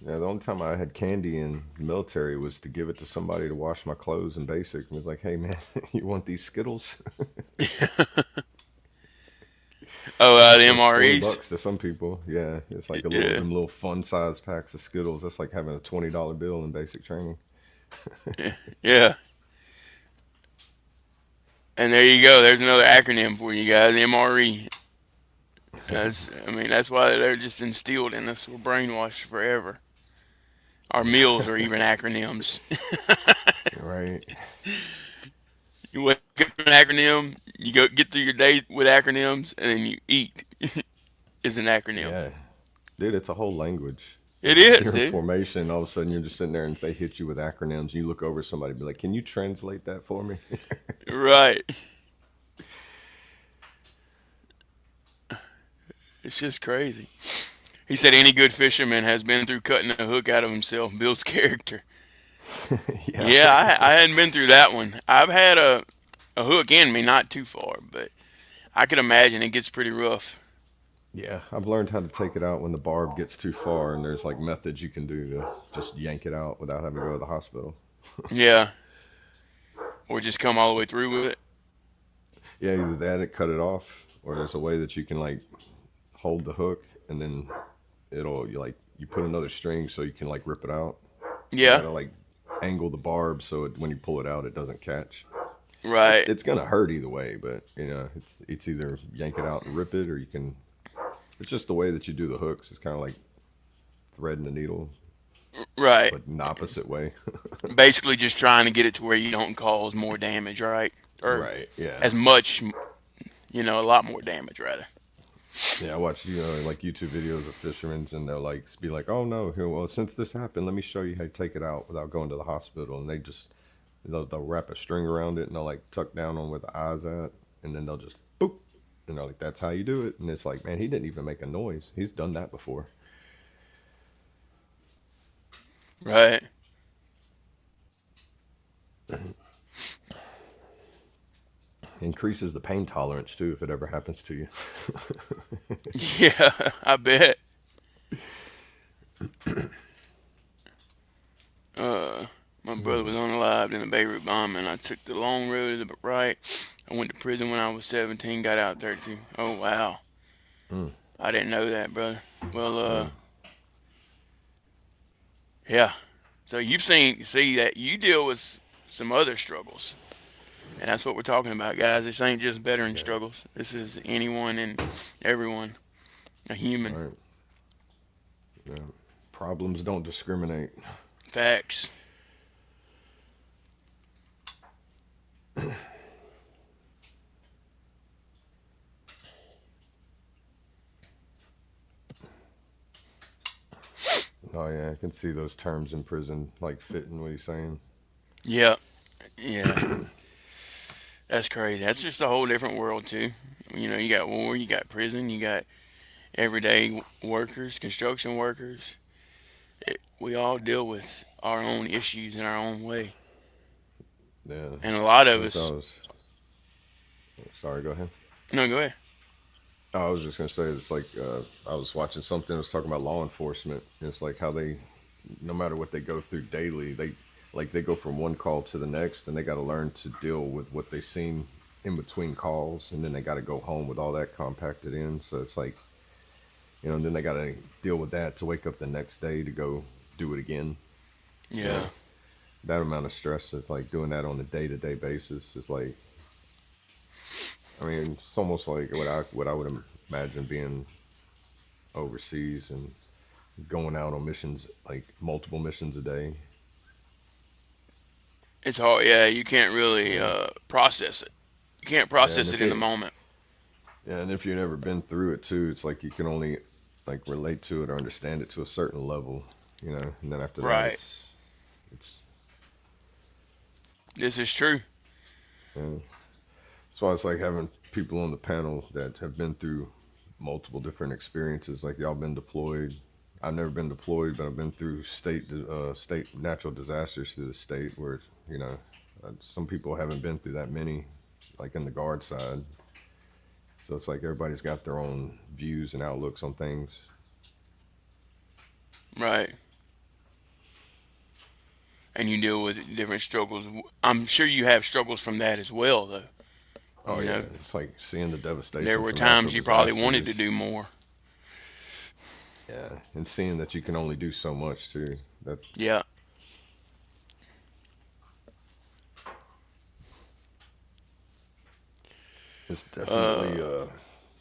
Yeah, the only time I had candy in the military was to give it to somebody to wash my clothes in basic. And was like, hey man, you want these Skittles? Oh, the It's like 20 MREs. bucks to some people. Yeah, it's like a little Yeah, them little fun size packs of Skittles. That's like having a $20 bill in basic training. yeah. And there you go. There's another acronym for you guys. MRE. I mean, that's why they're just instilled in us. We're brainwashed forever. Our meals are even acronyms. Right. You wake up with an acronym. You go get through your day with acronyms, and then you eat is an acronym. Yeah. Dude, it's a whole language. It Like is, you're in dude. formation, all of a sudden you're just sitting there and they hit you with acronyms. And you look over at somebody and be like, can you translate that for me? Right. It's just crazy. He said any good fisherman has been through cutting a hook out of himself, builds character. Yeah. Yeah, I hadn't been through that one. I've had a hook in me, not too far, but I could imagine it gets pretty rough. Yeah. I've learned how to take it out when the barb gets too far, and there's like methods you can do to just yank it out without having to go to the hospital. Yeah, or just come all the way through with it. Yeah, either that, it cut it off, or there's a way that you can like hold the hook and then you put another string so you can like rip it out. You Yeah, gotta like angle the barb so when you pull it out, it doesn't catch. right, It's gonna hurt either way, but it's either yank it out and rip it, or you can. It's just the way that you do the hooks. It's kind of like threading the needle, right. but in the opposite way. Basically, just trying to get it to where you don't cause more damage, right? Or Right. Yeah. as much, a lot more damage, rather. Yeah. I watch like YouTube videos of fishermen, and they'll like be like, "Oh no, here, well since this happened, let me show you how to take it out without going to the hospital." And they'll wrap a string around it and they'll like tuck down on where the eyes at, and then they'll just boop, and they're like, "That's how you do it." And it's like, man, he didn't even make a noise. He's done that before. Right. Increases the pain tolerance too if it ever happens to you. Yeah, I bet. My brother was unalived in the Beirut bombing. I took the long road to the right. I went to prison when I was 17, got out at 32. Oh, wow. Mm, I didn't know that, brother. Well, yeah. yeah. So see that you deal with some other struggles. And that's what we're talking about, guys. This ain't just veteran Yeah. struggles. This is anyone and everyone, a human. Right. Yeah. Problems don't discriminate. Facts. Oh yeah, I can see those terms in prison like fitting what he's saying. Yeah. Yeah. That's crazy. That's just a whole different world, too. You got war, you got prison, you got everyday workers, construction workers. We all deal with our own issues in our own way. Yeah. And a lot of Like I us. was sorry, go ahead. No, go ahead. Oh, I was just gonna say it's like I was watching something that was talking about law enforcement. And it's like how they, no matter what they go through daily, they go from one call to the next, and they got to learn to deal with what they seen in between calls, and then they got to go home with all that compacted in. So it's like, and then they got to deal with that to wake up the next day to go do it again. You Yeah. know, that amount of stress is like doing that on a day-to-day basis is like, I mean, it's almost like what I would imagine being overseas and going out on missions, like multiple missions a day. It's hard. Yeah, you can't really Yeah, process it. You can't yeah, and process it if in the you moment. yeah, and if you've never been through it too, it's like you can only like relate to it or understand it to a certain level, and then after that, Right. it's This is true. yeah. That's why it's like having people on the panel that have been through multiple different experiences. Like y'all been deployed. I've never been deployed, but I've been through state natural disasters through the state where some people haven't been through that many, like in the guard side. So it's like everybody's got their own views and outlooks on things. Right. And you deal with different struggles. I'm sure you have struggles from that as well, though. Oh You yeah, know, it's like seeing the there devastation were from natural times you probably wanted to disasters. do more. Yeah, and seeing that you can only do so much too. That Yeah. is definitely Uh,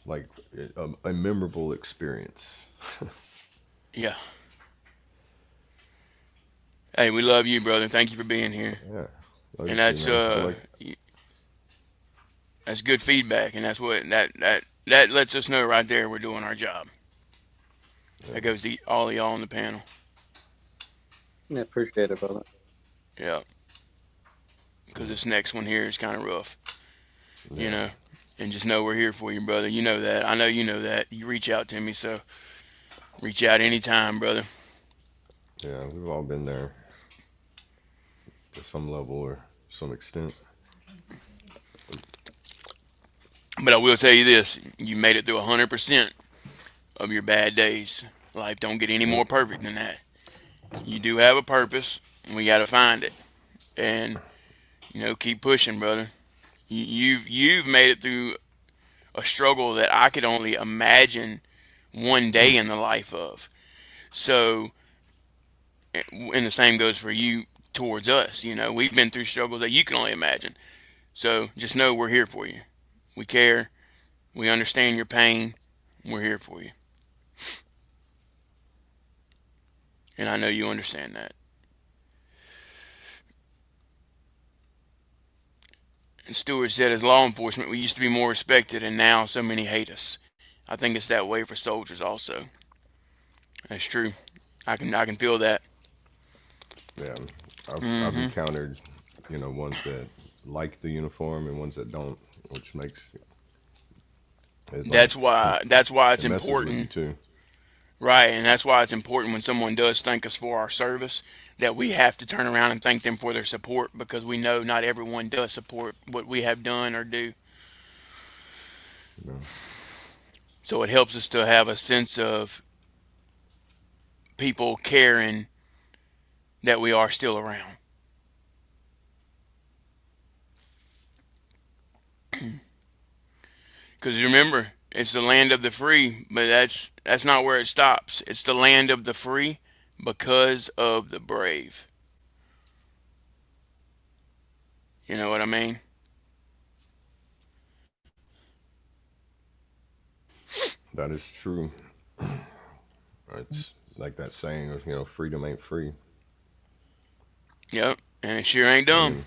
like a memorable experience. yeah. Hey, we love you, brother. Thank you for being here. Yeah, love you And too, that's man. I like. that's good feedback, and that's what that lets us know right there we're doing our job. Yeah, That goes to all of y'all on the panel. Yeah, appreciate it, brother. Yeah, because this next one here is kind of rough, you yeah, know. And just know we're here for you, brother. You know that. I know you know that. You reach out to me, so reach out anytime, brother. yeah. We've all been there to some level or some extent. But I will tell you this: you made it through 100% of your bad days. Life don't get any Yep. more perfect than that. You do have a purpose, and we got to find it. And keep pushing, brother. You've made it through a struggle that I could only imagine one day in the life of. So, and the same goes for you towards us. We've been through struggles that you can only imagine. So just know we're here for you. We care. We understand your pain. We're here for you. And I know you understand that. And Stewart said, as law enforcement, we used to be more respected, and now so many hate us. I think it's that way for soldiers also. That's true. I can feel that. Yeah, I've Hmm. encountered, ones that like the uniform and ones that don't, which makes it like That's why it's it messes with you important. too. Right, and that's why it's important when someone does thank us for our service that we have to turn around and thank them for their support because we know not everyone does support what we have done or do. You know, So it helps us to have a sense of people caring that we are still around. Because remember, it's the land of the free, but that's not where it stops. It's the land of the free because of the brave. You know what I mean? that is true. It's like that saying of, freedom ain't free. Yep, and it sure ain't And dumb. then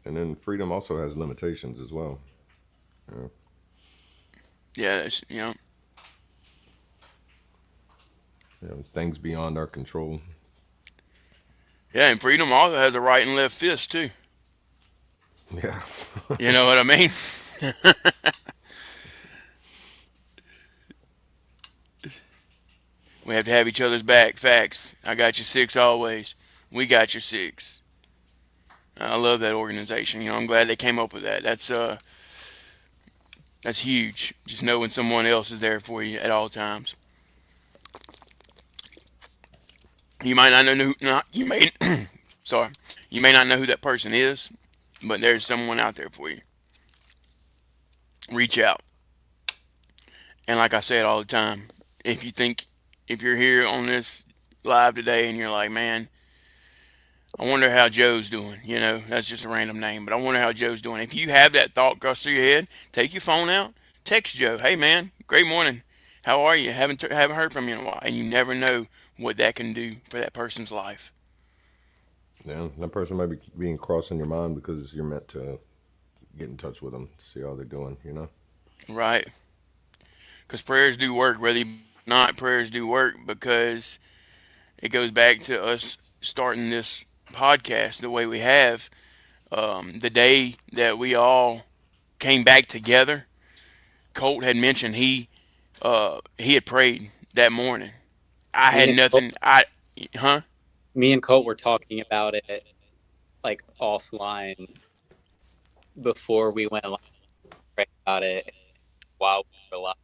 and then freedom also has limitations as well. You know, Yeah, that's. things beyond our control. Yeah, and freedom also has a right and left fist too. Yeah. You know what I mean? We have to have each other's back. Facts. I got your six always. We got your six. I love that organization. I'm glad they came up with that. That's huge. Just knowing someone else is there for you at all times. You might not know who. Not you may. Sorry. You may not know who that person is, but there's someone out there for you. Reach out. And like I said all the time, if you're here on this live today and you're like, man, I wonder how Joe's doing. You know, that's just a random name, but I wonder how Joe's doing. If you have that thought cross through your head, take your phone out, text Joe. Hey man, great morning. How are you? Haven't heard from you in a while, and you never know what that can do for that person's life. Yeah, that person might be being crossed in your mind because you're meant to get in touch with them, see how they're doing. You know. Right? Because prayers do work, whether you not prayers do work because it goes back to us starting this podcast the way we have. The day that we all came back together, Colt had mentioned he had prayed that morning. I Me had and Colt, nothing. Huh? me and Colt were talking about it like offline before we went live. Right about it while we were live.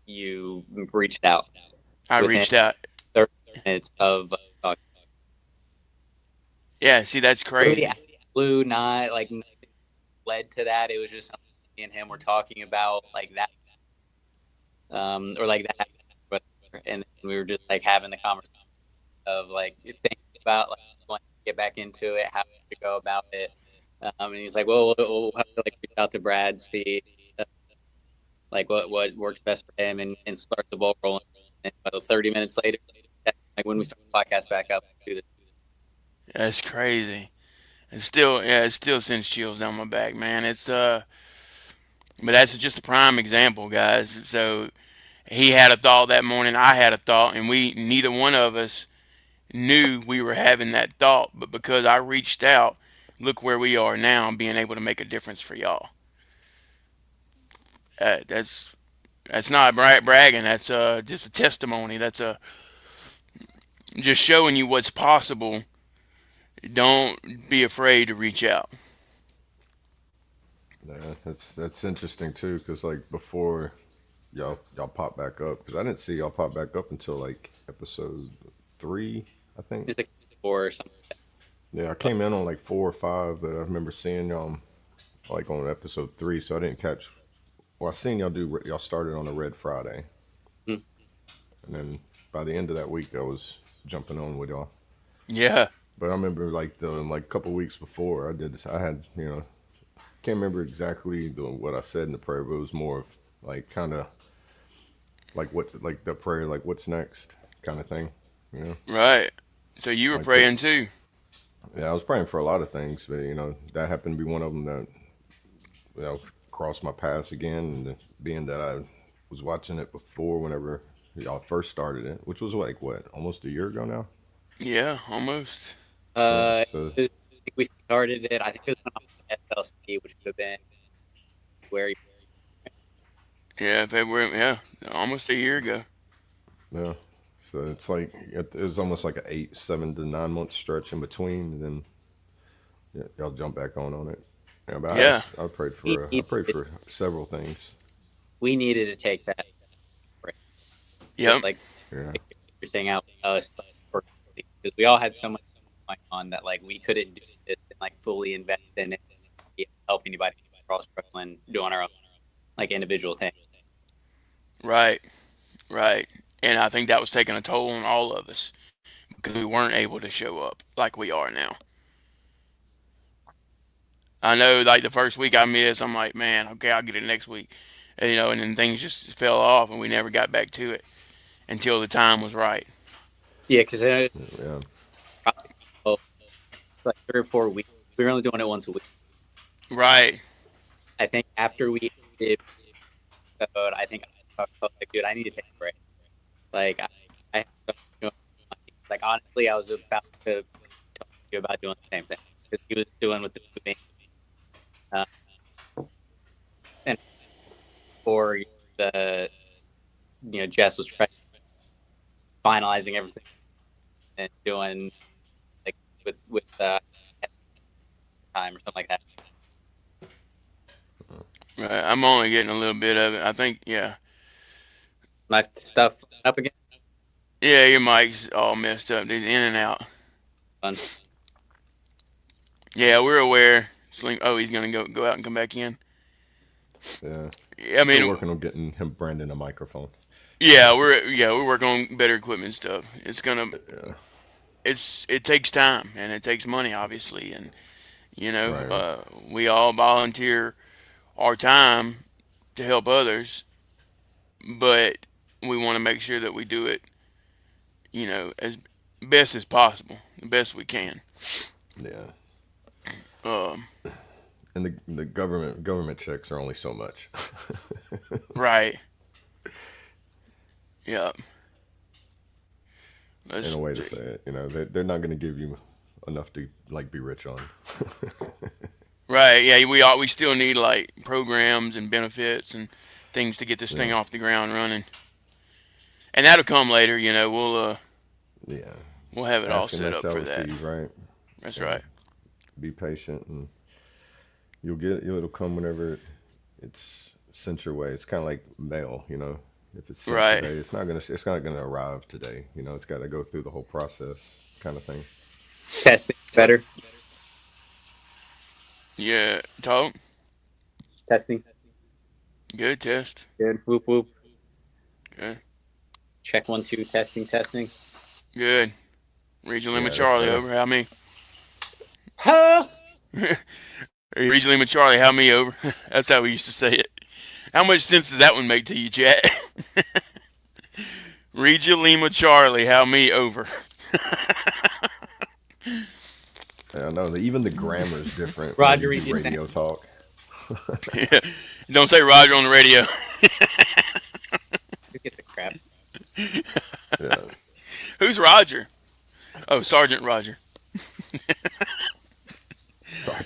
You reached out I within reached out. 30 minutes of talking. Yeah, see, that's Really, crazy. blue, not like nothing led to that. It was just something me and him were talking about like that, or like that, whatever. And then we were just like having the conversation of like thinking about like wanting to get back into it, how to go about it. And he's like, "Well, we'll have to like reach out to Brad, see like what works best for him, and start the ball rolling." And about 30 minutes later, like when we start the podcast back up, do this. That's crazy. It still sends chills down my back, man. But that's just a prime example, guys. So he had a thought that morning. I had a thought, and we neither one of us knew we were having that thought. But because I reached out, look where we are now, being able to make a difference for y'all. That's not bragging. That's just a testimony. That's just showing you what's possible. Don't be afraid to reach out. Yeah, that's interesting too, because like before y'all pop back up, because I didn't see y'all pop back up until like episode 3, I think. It's like 4 or something. Yeah, I came in on like 4 or 5, but I remember seeing y'all like on episode 3, so I didn't catch. Well, I seen y'all started on a Red Friday, Hmm. and then by the end of that week, I was jumping on with y'all. Yeah, But I remember like the like couple weeks before I did this, I had can't remember exactly what I said in the prayer, but it was more of like kind of like what's like the prayer, like what's next kind of thing, you know. right. So you were Like put, praying too. yeah, I was praying for a lot of things, but that happened to be one of them that crossed my paths again, and being that I was watching it before whenever y'all first started it, which was like what, almost a year ago now. Yeah, almost. Yeah, I so think we started it. I think it was when I was in FLC, which would have been where Yeah, February. Yeah, almost a year ago. yeah, so it's like it was almost like a 7 to 9 month stretch in between, and then y'all jump back on it. Yeah, but Yeah. I prayed we for needed, several things. we needed to take that break to Yep. like Yeah, figure everything out with us personally, because we all had so much going on that like we couldn't do this and like fully invest in it, and help anybody across struggling doing our own like individual thing. Right. Right. And I think that was taking a toll on all of us because we weren't able to show up like we are now. I know, like the first week I missed, I'm like, man, okay, I'll get it next week. And then things just fell off, and we never got back to it until the time was right. Yeah, because yeah, probably like 3 or 4 weeks. We were only doing it once a week. Right. I think after we did episode, I think I was like, dude, I need to take a break. Like, I have so much going on. Like, honestly, I was about to talk to you about doing the same thing because he was doing with the moving. Uh, and for the, Jess was finalizing everything and doing like with time or something like that. Right. I'm only getting a little bit of it. I think, yeah. My stuff up again. Yeah, your mic's all messed up. It's in and out. Fun. Yeah, we're aware. Oh, he's gonna go out and come back in. yeah. Yeah, I Still mean, working on getting him Brandon a microphone. yeah, we're working on better equipment stuff. It's gonna. Yeah, it takes time and it takes money, obviously, and Right. we all volunteer our time to help others, but we want to make sure that we do it, as best as possible, the best we can. Yeah. Um, And the government checks are only so much. right. Yeah. In a Let's way to say see. it, they're not going to give you enough to like be rich on. Right. Yeah. We still need like programs and benefits and things to get this thing Yeah. off the ground running, and that'll come later. Yeah. We'll have it all Ask and they set up shall for that. receive, right? That's Yeah. right. Be patient and it'll come whenever it's sent your way. It's kind of like mail. If it's sent Right. today, it's not gonna arrive today. It's got to go through the whole process, kind of thing. Testing better. Yeah. Talk. Testing. Good test. Good. Whoop whoop. Good. Check 1 2. Testing. Testing. Good. Regional Limit Yeah, that's Charlie better. over. How many? Huh? Regional Limit Charlie. How many over? That's how we used to say it. How much sense does that one make to you, chat? Regia Lima Charlie, how me over? Yeah, I know that even the grammar's different when Roger, you he do didn't. radio talk. Yeah. Don't say Roger on the radio. Who gives a crap? Yeah. Who's Roger? Oh, Sergeant Roger. Sorry.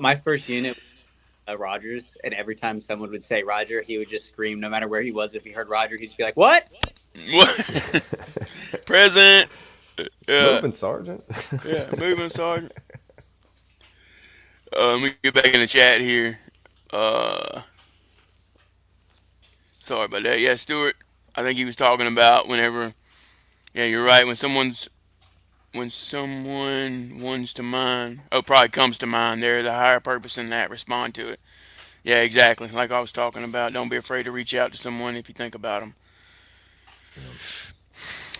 My first unit, Rogers, and every time someone would say Roger, he would just scream. No matter where he was, if he heard Roger, he'd just be like, "What?" What? Present. Moving sergeant. Yeah, moving sergeant. Let me get back in the chat here. Sorry about that. Yeah, Stuart. I think he was talking about whenever. Yeah, you're right. When someone wants to mind, probably comes to mind. There, the higher purpose in that. Respond to it. Yeah, exactly. Like I was talking about. Don't be afraid to reach out to someone if you think about them.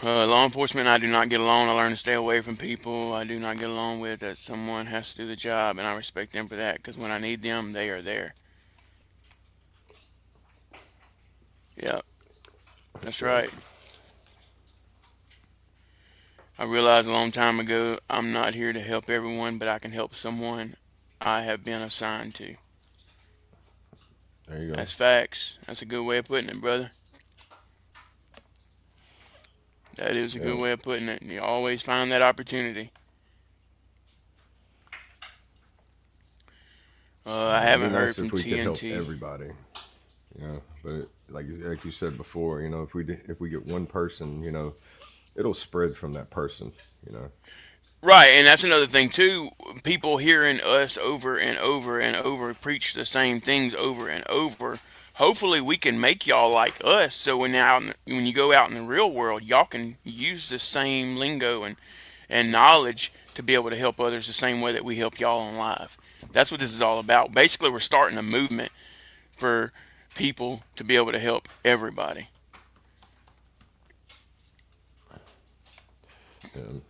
Law enforcement, I do not get along. I learn to stay away from people I do not get along with. That someone has to do the job, and I respect them for that. Because when I need them, they are there. Yep, that's right. I realized a long time ago I'm not here to help everyone, but I can help someone I have been assigned to. There you go. That's facts. That's a good way of putting it, brother. That is a Yeah. good way of putting it. You always find that opportunity. I It'd be haven't heard nice from if we could help TNT. everybody. But like you said before, if we get one person, it'll spread from that person. You know. Right, and that's another thing too. People hearing us over and over and over preach the same things over and over. Hopefully, we can make y'all like us. So when you go out in the real world, y'all can use the same lingo and knowledge to be able to help others the same way that we help y'all on live. That's what this is all about. Basically, we're starting a movement for people to be able to help everybody. And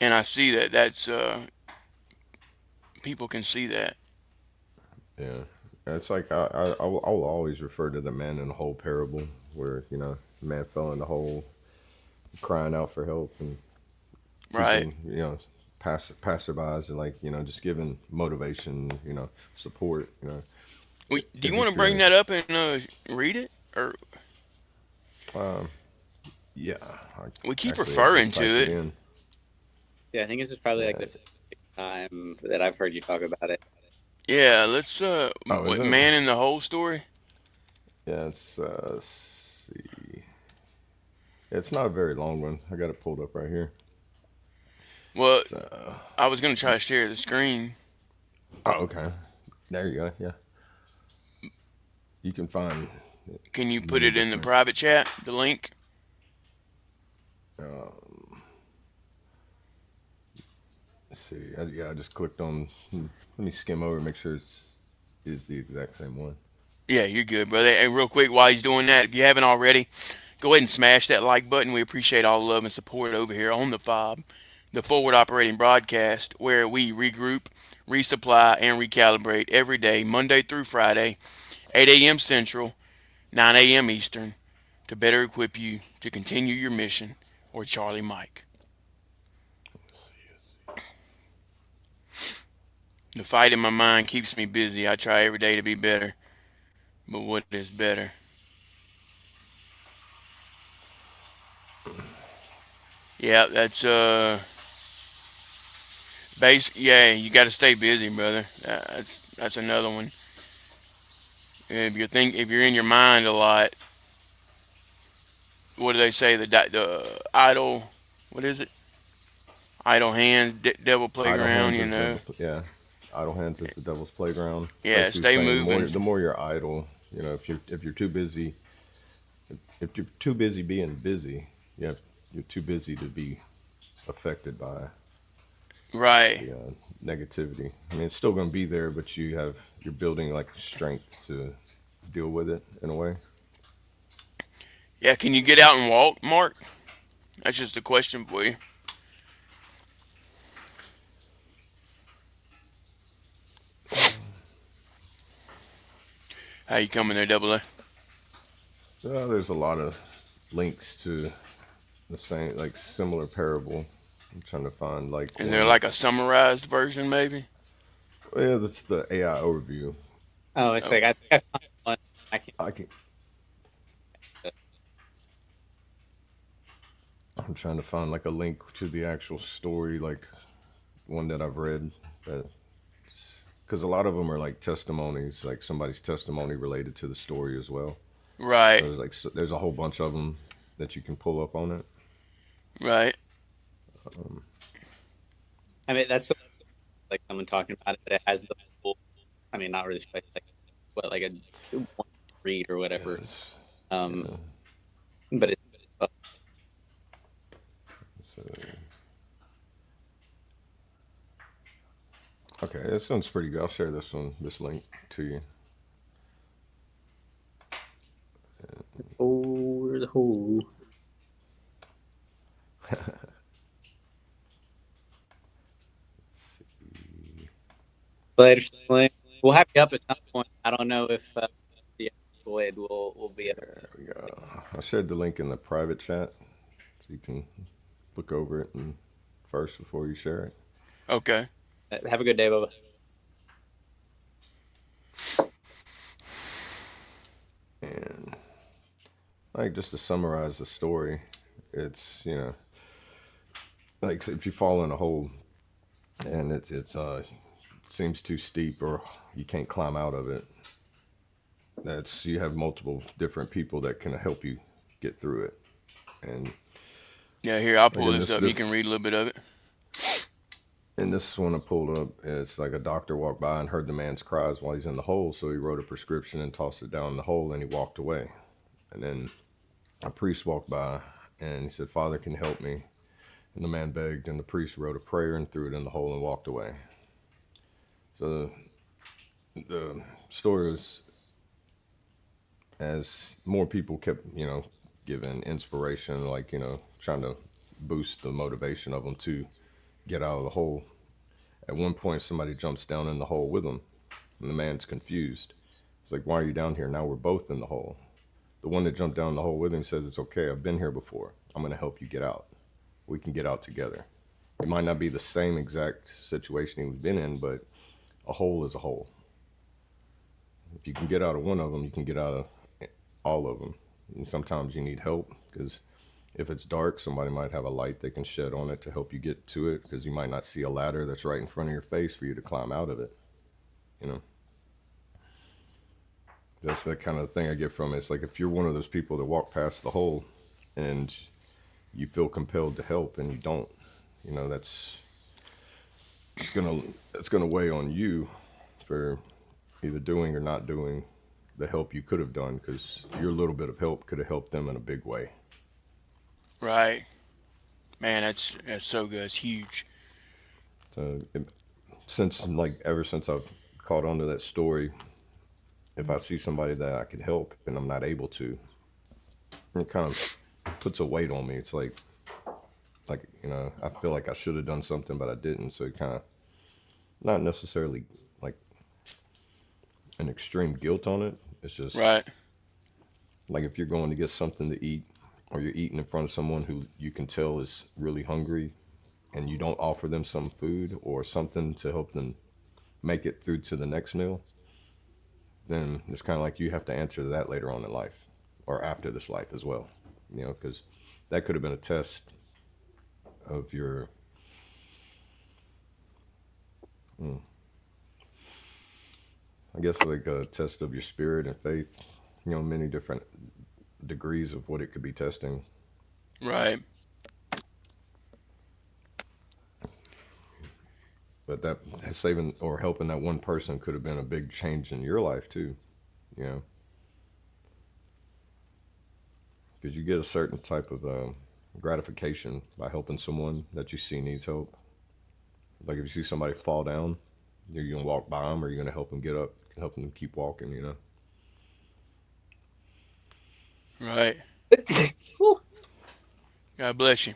And I see that that's people can see that. yeah, it's like I will always refer to the man in the hole parable, where the man fell in the hole, crying out for help, and Right. people, passerbys are like, just giving motivation, support, Do you if you want to bring feel, that up and read it? Or um, yeah, we keep I referring just to typed it it. in. Yeah, I think this is probably like Yeah. the fifth time that I've heard you talk about it. Yeah, let's Oh, is what, it? man in the hole story. Yeah, let's see. It's not a very long one. I got it pulled up right here. Well, So, I was gonna try to share the screen. oh, okay. There you go. Yeah, you can find Can you put many it in the different. private chat? The link. Um, let's see. Yeah, I just clicked on. Let me skim over, make sure it's is the exact same one. Yeah, you're good, brother. And real quick, while he's doing that, if you haven't already, Go ahead and smash that like button. We appreciate all the love and support over here on the FOB, the Forward Operating Broadcast, where we regroup, resupply, and recalibrate every day, Monday through Friday, 8 a.m. Central, 9 a.m. Eastern, to better equip you to continue your mission, or Charlie Mike. The fight in my mind keeps me busy. I try every day to be better, but what is better? Yeah, that's yeah, you got to stay busy, brother. That's another one. If you're in your mind a lot, what do they say? The idle, what is it? Idle hands, devil Idle playground. hands You is know. yeah. Idle hands is the devil's playground. Yeah, Basically stay saying moving. the more you're idle, if you're too busy, if you're too busy being busy, you're too busy to be affected by Right. the negativity. I mean, it's still going to be there, but you're building like strength to deal with it in a way. Yeah. Can you get out and walk, Mark? That's just a question for you. How you coming there, Double A? There's a lot of links to the same, like similar parable. I'm trying to find like Is there one. like a summarized version, maybe? Yeah, that's the AI overview. Oh, it's Oh, like I think I found one. I can't. I can. I'm trying to find like a link to the actual story, like one that I've read. That because a lot of them are like testimonies, like somebody's testimony related to the story as well. right. So there's a whole bunch of them that you can pull up on it. Right. I mean, that's like someone talking about it. But it has the full. I mean, not really like what like a one read or whatever. Yes. Um, but it's So, okay, this one's pretty good. I'll share this link to you. over the hole. Later, we'll have you up at some point. I don't know if the Void will be up. There we go. I shared the link in the private chat, so you can look over it and first before you share it. Okay. Have a good day, Bubba. And like just to summarize the story, it's like if you fall in a hole and it seems too steep or you can't climb out of it. You have multiple different people that can help you get through it. And Yeah, here, I'll pull again, this up. You can read a little bit of it. and this one I pulled up, it's like a doctor walked by and heard the man's cries while he's in the hole, so he wrote a prescription and tossed it down the hole and he walked away. And then a priest walked by and he said, "Father, can you help me?" And the man begged, and the priest wrote a prayer and threw it in the hole and walked away. So the story was, as more people kept, giving inspiration, like, trying to boost the motivation of them to get out of the hole. At one point, somebody jumps down in the hole with them, and the man's confused. It's like, "Why are you down here?" Now we're both in the hole. The one that jumped down the hole with him says, "It's okay. I've been here before. I'm going to help you get out. We can get out together." It might not be the same exact situation he's been in, but a hole is a hole. If you can get out of one of them, you can get out of all of them. And sometimes you need help because if it's dark, somebody might have a light they can shed on it to help you get to it, because you might not see a ladder that's right in front of your face for you to climb out of it. That's the kind of thing I get from it. It's like if you're one of those people that walk past the hole and you feel compelled to help and you don't, that's gonna weigh on you for either doing or not doing the help you could have done, because your little bit of help could have helped them in a big way. Right. Man, that's so good. It's huge. So ever since I've caught on to that story, if I see somebody that I can help and I'm not able to, it kind of puts a weight on me. It's like I feel like I should have done something, but I didn't. So it kind of not necessarily like an extreme guilt on it. It's just Right. like if you're going to get something to eat, or you're eating in front of someone who you can tell is really hungry, and you don't offer them some food or something to help them make it through to the next meal, then it's kind of like you have to answer that later on in life or after this life as well, because that could have been a test of your, I guess, like a test of your spirit and faith, many different degrees of what it could be testing. Right. But that saving or helping that one person could have been a big change in your life too, you know, because you get a certain type of gratification by helping someone that you see needs help. Like if you see somebody fall down, you're gonna walk by them, or you're gonna help them get up, help them keep walking. Right. God bless you.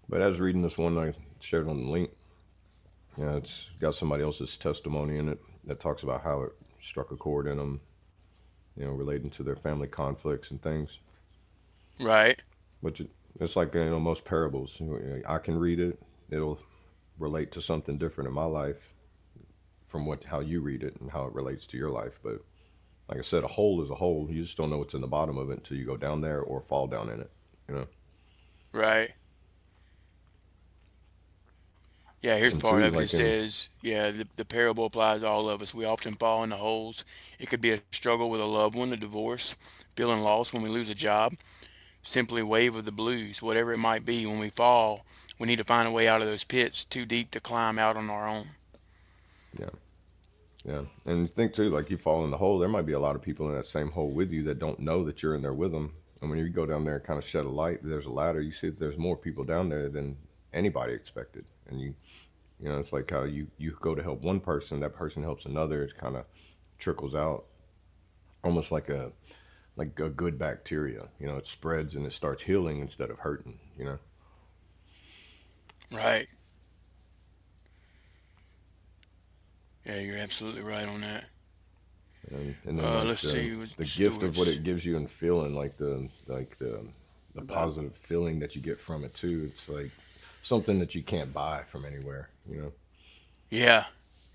But I was reading this one I shared on the link. It's got somebody else's testimony in it that talks about how it struck a chord in them, relating to their family conflicts and things. Right. Which it's like most parables. I can read it; it'll relate to something different in my life from how you read it and how it relates to your life. But like I said, a hole is a hole. You just don't know what's in the bottom of it until you go down there or fall down in it. Right. Yeah, here's And part two, of it. It like says, the parable applies to all of us. We often fall into holes. It could be a struggle with a loved one, a divorce, feeling lost when we lose a job, simply wave of the blues, whatever it might be. When we fall, we need to find a way out of those pits too deep to climb out on our own. yeah, yeah. And you think too, like you fall in the hole, there might be a lot of people in that same hole with you that don't know that you're in there with them. And when you go down there and kind of shed a light, there's a ladder. You see that there's more people down there than anybody expected. And it's like how you go to help one person, that person helps another. It kind of trickles out, almost like a good bacteria. It spreads and it starts healing instead of hurting. Right. Yeah, you're absolutely right on that. And then Let's see. the gift of what Stewards. it gives you and feeling, the positive feeling that you get from it too. It's like something that you can't buy from anywhere. Yeah.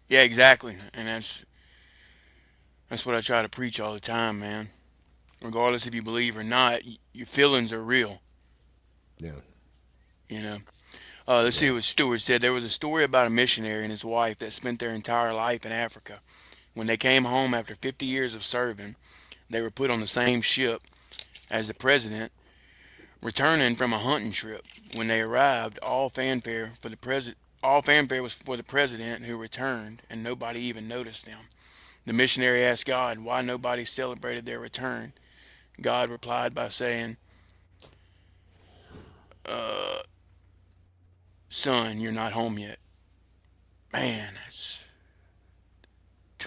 Yeah, exactly. And that's what I try to preach all the time, man. Regardless if you believe or not, your feelings are real, Yeah, you know. Let's see yeah, what Stewart said. There was a story about a missionary and his wife that spent their entire life in Africa. When they came home after 50 years of serving, they were put on the same ship as the president, returning from a hunting trip. When they arrived, all fanfare was for the president who returned, and nobody even noticed them. The missionary asked God why nobody celebrated their return. God replied by saying, "Son, you're not home yet." Man,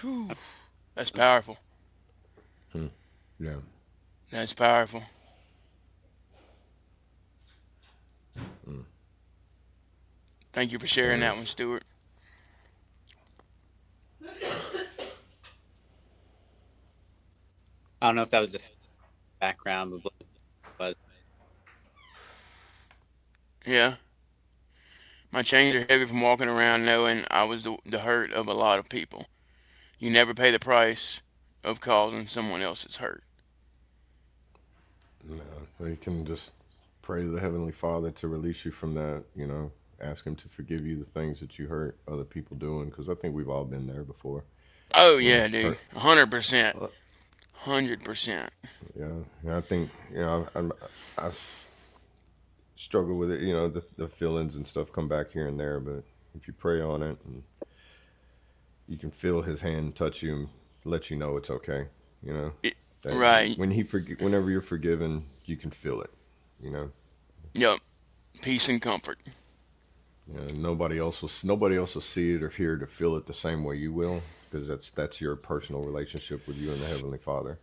whew, that's powerful. yeah. That's powerful. Thank you for sharing That that one, is. Stuart. I don't know if that was just background, but what it was. Yeah, my chains are heavy from walking around knowing I was the hurt of a lot of people. You never pay the price of causing someone else's hurt. No, you can just pray to the Heavenly Father to release you from that. Ask Him to forgive you the things that you hurt other people doing, because I think we've all been there before. Oh yeah, dude, Hurt. 100%, uh, 100%. Yeah, I think I struggle with it. The feelings and stuff come back here and there, but if you pray on it, and you can feel His hand touch you and let you know it's okay. It, That right. whenever you're forgiven, you can feel it. You know, Yep. Peace and comfort. nobody else will see it or hear it or feel it the same way you will, because that's your personal relationship with you and the Heavenly Father.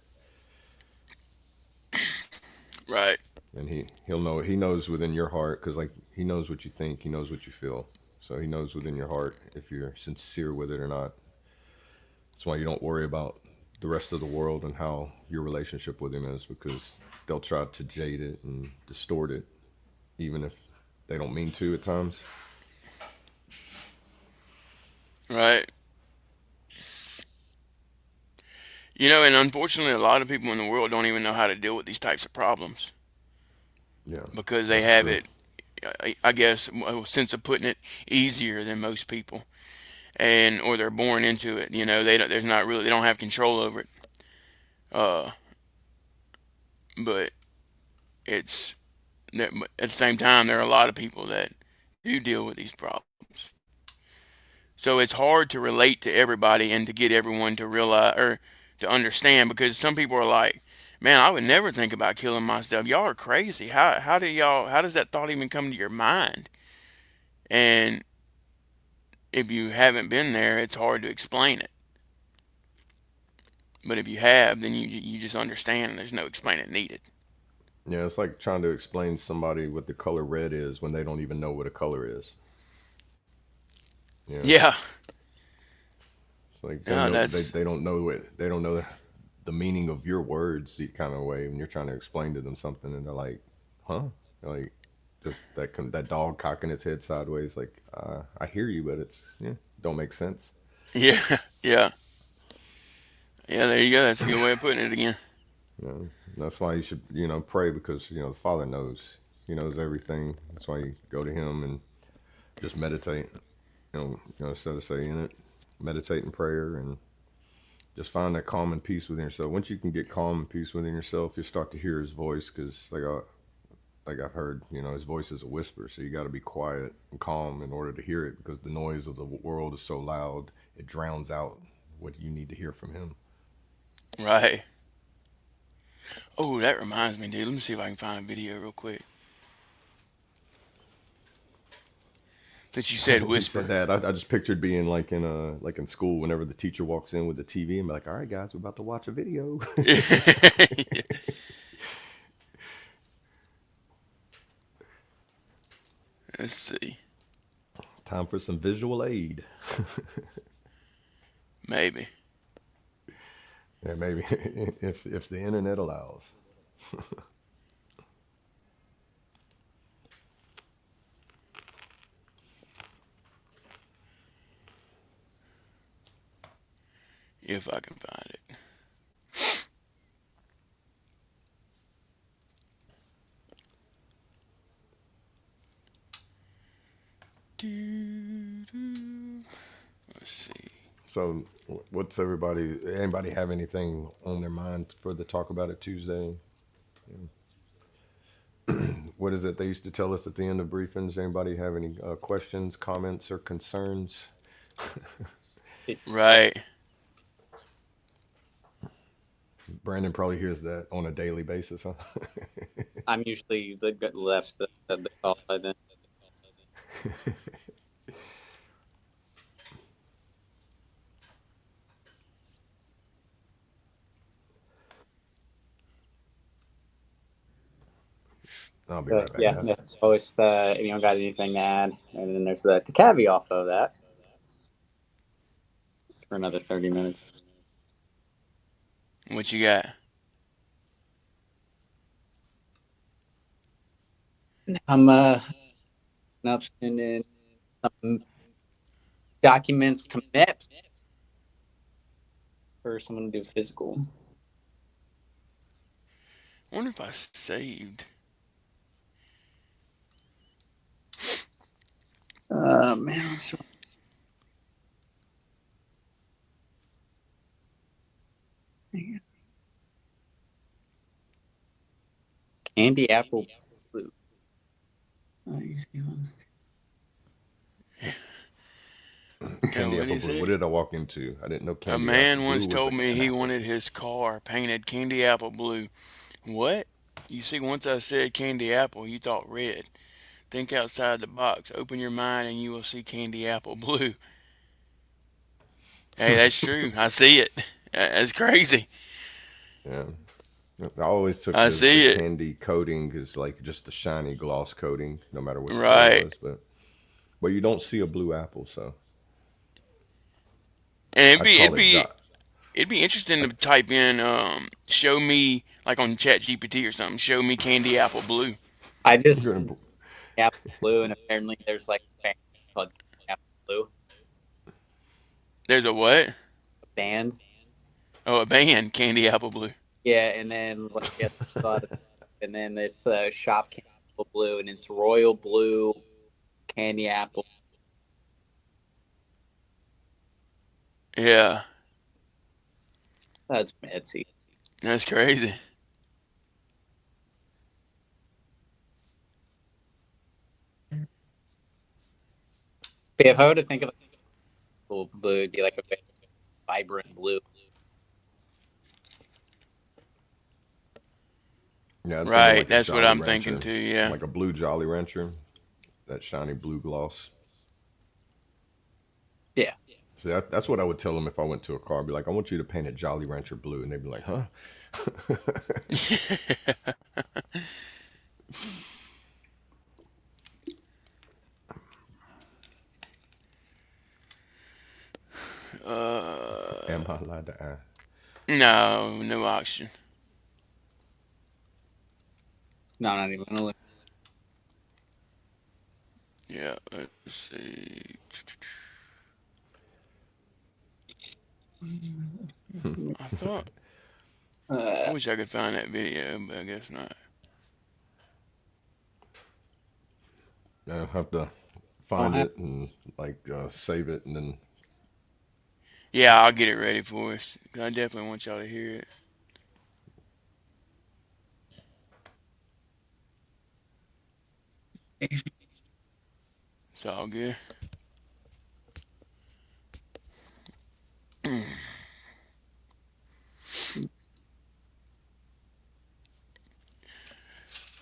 Right. and he'll know. He knows within your heart, because like he knows what you think, he knows what you feel. So he knows within your heart if you're sincere with it or not. That's why you don't worry about the rest of the world and how your relationship with him is, because they'll try to jade it and distort it, even if they don't mean to at times. Right. You know, and unfortunately, a lot of people in the world don't even know how to deal with these types of problems Yeah, because they that's have true. it, I guess, a sense of putting it easier than most people, and or they're born into it. You know, there's not really, they don't have control over it. Uh, but it's at the same time, there are a lot of people that do deal with these problems. So it's hard to relate to everybody and to get everyone to realize or to understand, because some people are like, "Man, I would never think about killing myself. Y'all are crazy. How does that thought even come to your mind?" And if you haven't been there, it's hard to explain it. But if you have, then you just understand and there's no explaining needed. Yeah, it's like trying to explain to somebody what the color red is when they don't even know what a color is. Yeah, Yeah. it's like Yeah, they don't know it. They don't know the meaning of your words, the kind of way when you're trying to explain to them something, and they're like, "Huh?" Like just that dog cocking its head sideways, like, "I hear you, but it's don't make sense." yeah. Yeah. Yeah, there you go. That's a good way of putting it again. You know, that's why you should pray, because the Father knows. He knows everything. That's why you go to Him and just meditate. Instead of saying it, meditate in prayer and just find that calm and peace within yourself. Once you can get calm and peace within yourself, you start to hear His voice. Because like I've heard, His voice is a whisper. So you got to be quiet and calm in order to hear it, because the noise of the world is so loud, it drowns out what you need to hear from Him. Right. Oh, that reminds me, dude. Let me see if I can find a video real quick. That you said When you said whisper. that, I just pictured being like in school, whenever the teacher walks in with the TV and be like, "All right, guys, we're about to watch a video." Let's see. Time for some visual aid. Maybe. Yeah, maybe if the internet allows. If I can find it. Let's see. So, what's everybody? Anybody have anything on their mind for the talk about it Tuesday? What is it they used to tell us at the end of briefings? Anybody have any questions, comments, or concerns? Right. Brandon probably hears that on a daily basis, huh? I'm usually the left the call by then. I'll be But right back, yeah, guys. that's always anyone got anything to add? And then there's the caveat off of that for another 30 minutes. What you got? I'm up sending some documents to MEPS for someone to do physical. I wonder if I saved. Man, candy apple blue. You see one? Yeah, Candy what apple is blue. What it? did I walk into? I didn't know A candy apple man once blue was told me an he apple. wanted his car painted candy apple blue. What? You see, once I said candy apple, you thought red. Think outside the box. Open your mind and you will see candy apple blue. Hey, that's true. I see it. That's crazy. Yeah. I always took I the see it. candy coating as like just the shiny gloss coating, no matter what the color Right. was. But you don't see a blue apple, so And I call it jo- it'd be interesting I, to type in show me like on Chat GPT or something. Show me candy apple blue. I just Apple Blue, and apparently there's like a band called Apple Blue, There's a what? a band. Oh, a band, Candy Apple Blue. Yeah, and then like yeah, a lot of, and then there's shop Candy Apple Blue, and it's Royal Blue Candy Apple. Yeah, That's Etsy. that's crazy. But if I were to think of like blue, it'd be like a very vibrant blue. yeah, I'm thinking Right, like a that's what Jolly I'm thinking Rancher, too. Yeah, like a blue Jolly Rancher, that shiny blue gloss. Yeah. So that's what I would tell them if I went to a car. I'd be like, I want you to paint a Jolly Rancher blue, and they'd be like, huh? Am I allowed to ask? no, no oxygen. No, not even gonna look. Yeah, let's see. I thought I wish I could find that video, but I guess not. I have to I'll find have it and like save it, and then Yeah, I'll get it ready for us. 'Cause I definitely want y'all to hear it. It's all good.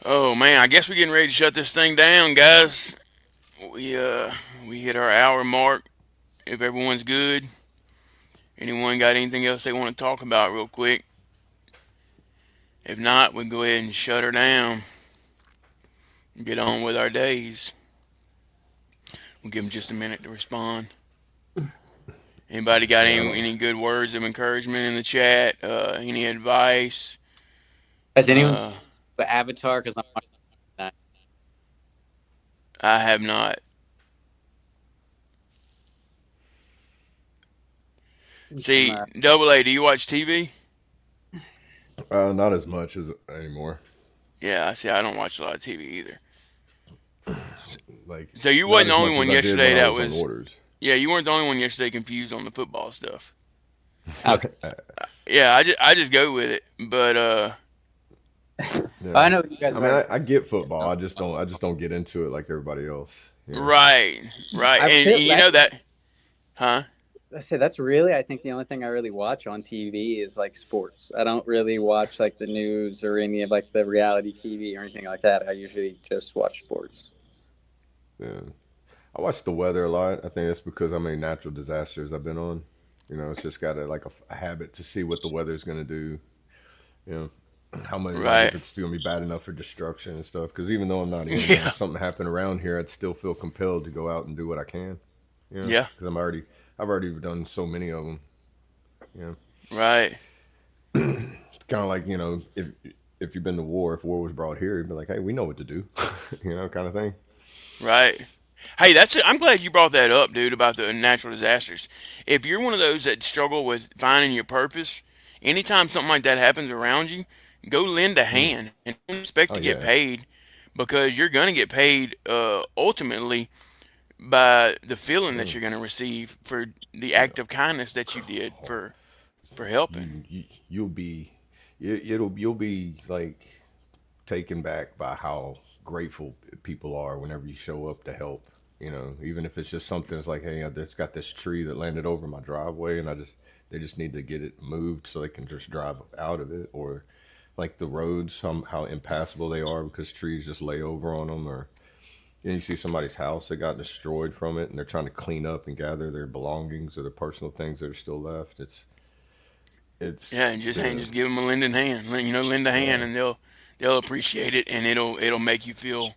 Oh man, I guess we're getting ready to shut this thing down, guys. We hit our hour mark. If everyone's good, anyone got anything else they want to talk about real quick? If not, we'll go ahead and shut her down and get on with our days. We'll give them just a minute to respond. Anybody got yeah, I don't. any good words of encouragement in the chat? Any advice? Has anyone seen Uh, the Avatar? Because I'm watching that. I have not. See, Double A, do you watch TV? Not as much as anymore. Yeah, I see. I don't watch a lot of TV either. Like So you not wasn't the as only much as one I did when yesterday I that was on was. orders. Yeah, you weren't the only one yesterday confused on the football stuff. Okay. Yeah, I just go with it. But Yeah. I know you guys. I mean, I get football. I just don't get into it like everybody else. You know. right, right, I and feel you know that, huh? I say that's really, I think the only thing I really watch on TV is like sports. I don't really watch like the news or any of like the reality TV or anything like that. I usually just watch sports. Yeah. I watch the weather a lot. I think that's because how many natural disasters I've been on. You know, it's just got a habit to see what the weather's going to do. You know, how many, like Right. if it's going to be bad enough for destruction and stuff. Because even though I'm not in there, Yeah. if something happened around here, I'd still feel compelled to go out and do what I can. You know, Yeah. because I've already done so many of them. You know, Right. it's kind of like if you've been to war, if war was brought here, you'd be like, hey, we know what to do. Kind of thing. Right. Hey, that's it. I'm glad you brought that up, dude, about the natural disasters. If you're one of those that struggle with finding your purpose, anytime something like that happens around you, go lend a Mm. hand and don't expect Oh to get yeah, paid because you're going to get paid ultimately by the feeling that yeah. you're going to receive for the act of kindness that you did for helping. You'll be you'll be like taken back by how grateful people are whenever you show up to help. Even if it's just something that's like, hey, I just got this tree that landed over my driveway, and they just need to get it moved so they can just drive out of it, or like the roads, how impassable they are because trees just lay over on them, or then you see somebody's house that got destroyed from it, and they're trying to clean up and gather their belongings or the personal things that are still left. It's Yeah, and the just give them a lending hand. Lend a hand, yeah, and they'll appreciate it, and it'll make you feel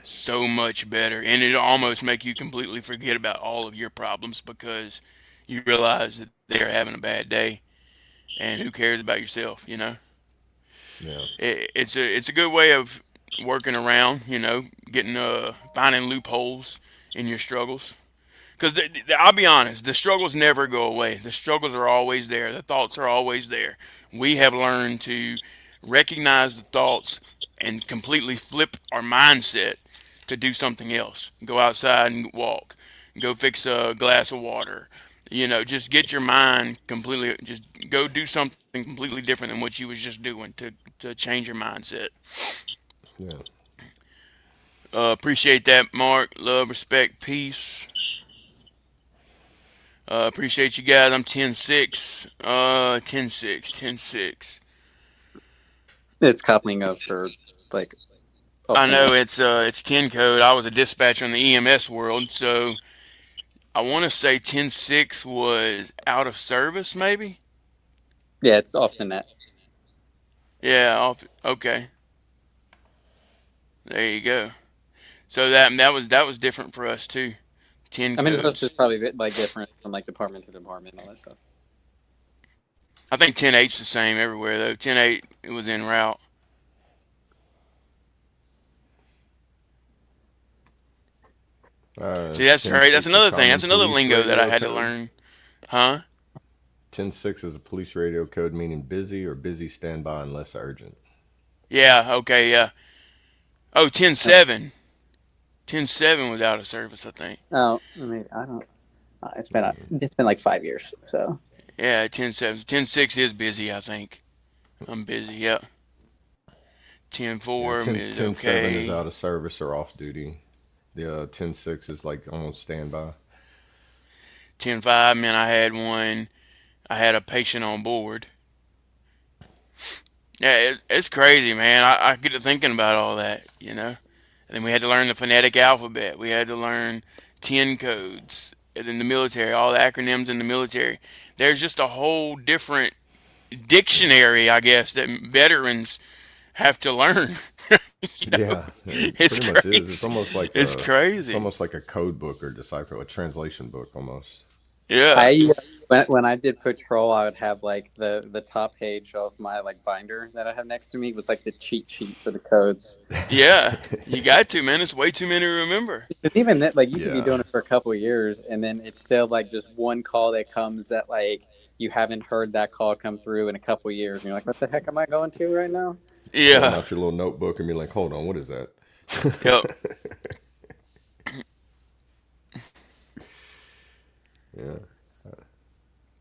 so much better, and it'll almost make you completely forget about all of your problems because you realize that they're having a bad day, and who cares about yourself? yeah, It's a good way of working around, getting finding loopholes in your struggles. Because I'll be honest, the struggles never go away. The struggles are always there. The thoughts are always there. We have learned to recognize the thoughts and completely flip our mindset to do something else. Go outside and walk. Go fix a glass of water. Just get your mind completely. Just go do something completely different than what you was just doing to change your mindset. yeah. Appreciate that, Mark. Love, respect, peace. Appreciate you guys. I'm 10-6. 10-6. 10-6. It's coupling of for like I opening know up. it's 10 code. I was a dispatcher in the EMS world, so I want to say 10-6 was out of service, maybe. Yeah, it's off the net. Yeah. Okay. There you go. So that was different for us too. 10 I mean, it's codes. just probably like different from like department to department and all that stuff. I think 10-8's the same everywhere though. 10-8 it was en route. See, that's Ten right. That's six a another thing. common That's another police lingo that I radio had to code. learn. Huh? 10-6 is a police radio code meaning busy or busy standby unless urgent. Yeah. Okay. Yeah. Oh, 10-7. 10-7 was out of service, I think. Oh, I mean, I don't. It's been like 5 years. So Yeah, 10-7. 10-6 is busy, I think. I'm busy. Yep. Yeah, 10-4 10 is 10-7 is okay. out of service or off duty. The 10-6 is like on standby. 10-5, man, I had one. I had a patient on board. Yeah, it's crazy, man. I get to thinking about all that. And then we had to learn the phonetic alphabet. We had to learn 10 codes. And then the military, all the acronyms in the military. There's just a whole different dictionary, I guess, that veterans have to learn. Yeah, it It's pretty much is. It's crazy. almost like It's crazy. a code book or decipher, a translation book almost. Yeah. I when I did patrol, I would have like the top page of my like binder that I have next to me was like the cheat sheet for the codes. Yeah. You got to, man. It's way too many to remember. Because even that, like you could be Yeah, doing it for a couple of years, and then it's still like just one call that comes that like you haven't heard that call come through in a couple of years, and you're like, what the heck am I going to right now? pulling Yeah. out your little notebook and be like, hold on, what is that? Yep. Yeah,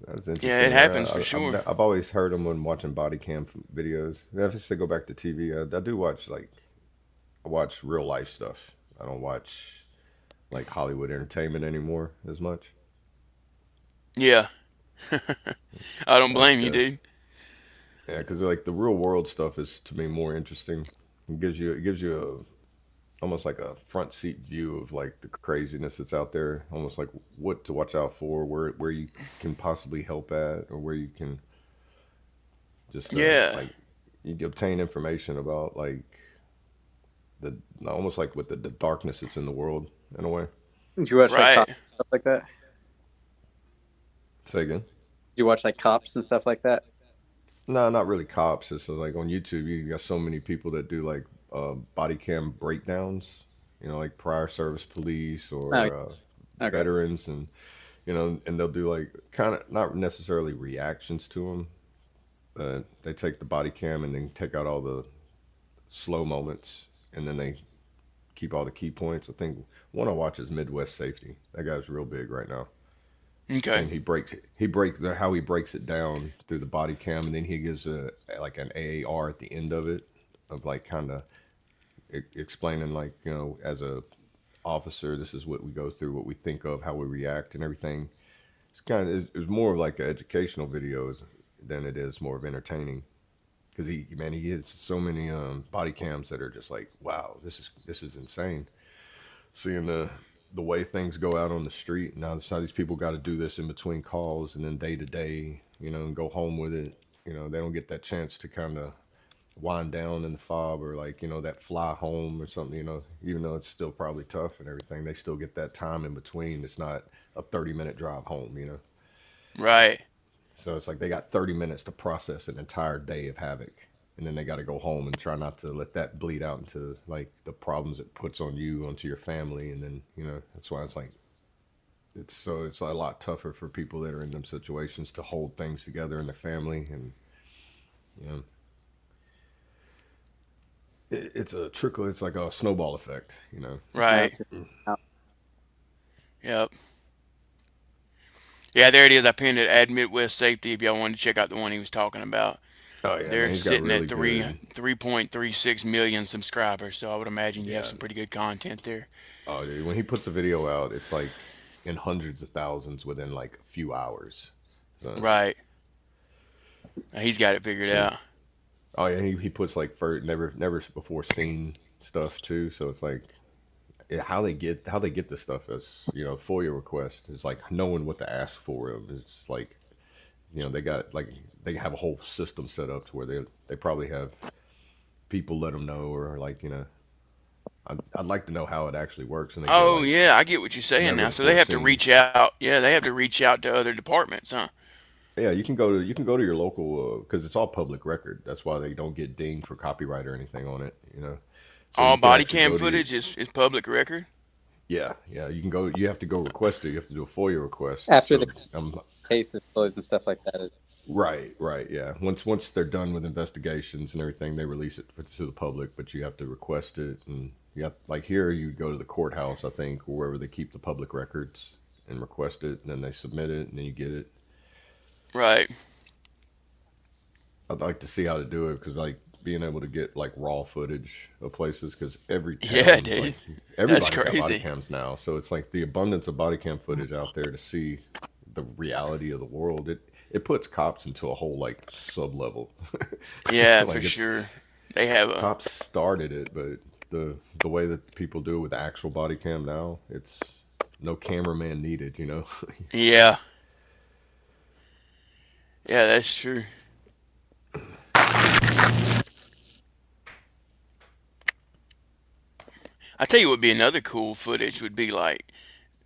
that's Yeah, it interesting. happens for sure. I've always heard them when watching body cam videos. If it's to go back to TV, I do watch I watch real life stuff. I don't watch like Hollywood entertainment anymore as much. Yeah. I don't blame Like you, dude. yeah, because like the real world stuff is to me more interesting. It gives you almost like a front seat view of like the craziness that's out there, almost like what to watch out for, where you can possibly help at, or where you can just Yeah. like you can obtain information about like the almost like with the darkness that's in the world in a way. Did you watch like Right. cops and stuff like that? Did Say again. you watch like cops and stuff like that? No, not really cops. It's like on YouTube, you got so many people that do like body cam breakdowns. Like prior service police Oh, or okay. veterans, and and they'll do like kind of not necessarily reactions to them. They take the body cam and then take out all the slow moments, and then they keep all the key points. I think one I watch is Midwest Safety. That guy's real big right now, Okay. and how he breaks it down through the body cam, and then he gives like an AAR at the end of it, of like kind of explaining like as a officer, this is what we go through, what we think of, how we react, and everything. It's more of like an educational videos than it is more of entertaining. Because he has so many body cams that are just like, wow, this is insane. Seeing the way things go out on the street now, how these people got to do this in between calls and then day to day, and go home with it. They don't get that chance to kind of wind down in the fob, or like, that fly home or something, even though it's still probably tough and everything, they still get that time in between. It's not a 30-minute drive home. Right. So it's like they got 30 minutes to process an entire day of havoc. And then they got to go home and try not to let that bleed out into like the problems it puts on you, onto your family. And then, that's why it's like, it's a lot tougher for people that are in them situations to hold things together in the family. And, you know, it's a trickle. It's like a snowball effect. Right. Yep. Yeah, there it is. I pinned it. Add Midwest Safety if y'all wanted to check out the one he was talking about. Oh yeah, man, They're he's got sitting at really good. 3.36 million subscribers, so I would imagine you have Yeah. some pretty good content there. Oh, dude, when he puts a video out, it's like in hundreds of thousands within like a few hours. So, Right. He's got it figured yeah. out. Oh yeah, he puts like for never before seen stuff too. So it's like how they get this stuff as FOIA request is like knowing what to ask for them. It's like they got like they have a whole system set up to where they probably have people let them know, or like I'd like to know how it actually works, and they go Oh like yeah, I get what you're saying never now. So they before have to seen. reach out. Yeah, they have to reach out to other departments, huh? Yeah, you can go to your local, because it's all public record. That's why they don't get dinged for copyright or anything on it. So All you can body actually cam go to your. footage is public record. Yeah, you can go. You have to go request it. You have to do a FOIA request. After So the case is closed and stuff like that. right, yeah. Once they're done with investigations and everything, they release it to the public. But you have to request it, and you have, like here, you go to the courthouse, I think, or wherever they keep the public records, and request it, and then they submit it, and then you get it. Right. I'd like to see how to do it, because like being able to get like raw footage of places, because every Yeah, town, dude. like That's everybody's got body crazy. cams now, so it's like the abundance of body cam footage out there to see the reality of the world. It puts cops into a whole like sub level. Yeah, for Like it's sure. They have a cops started it, but the way that people do it with the actual body cam now, it's no cameraman needed. yeah. Yeah, that's true. I tell you what would be another cool footage would be like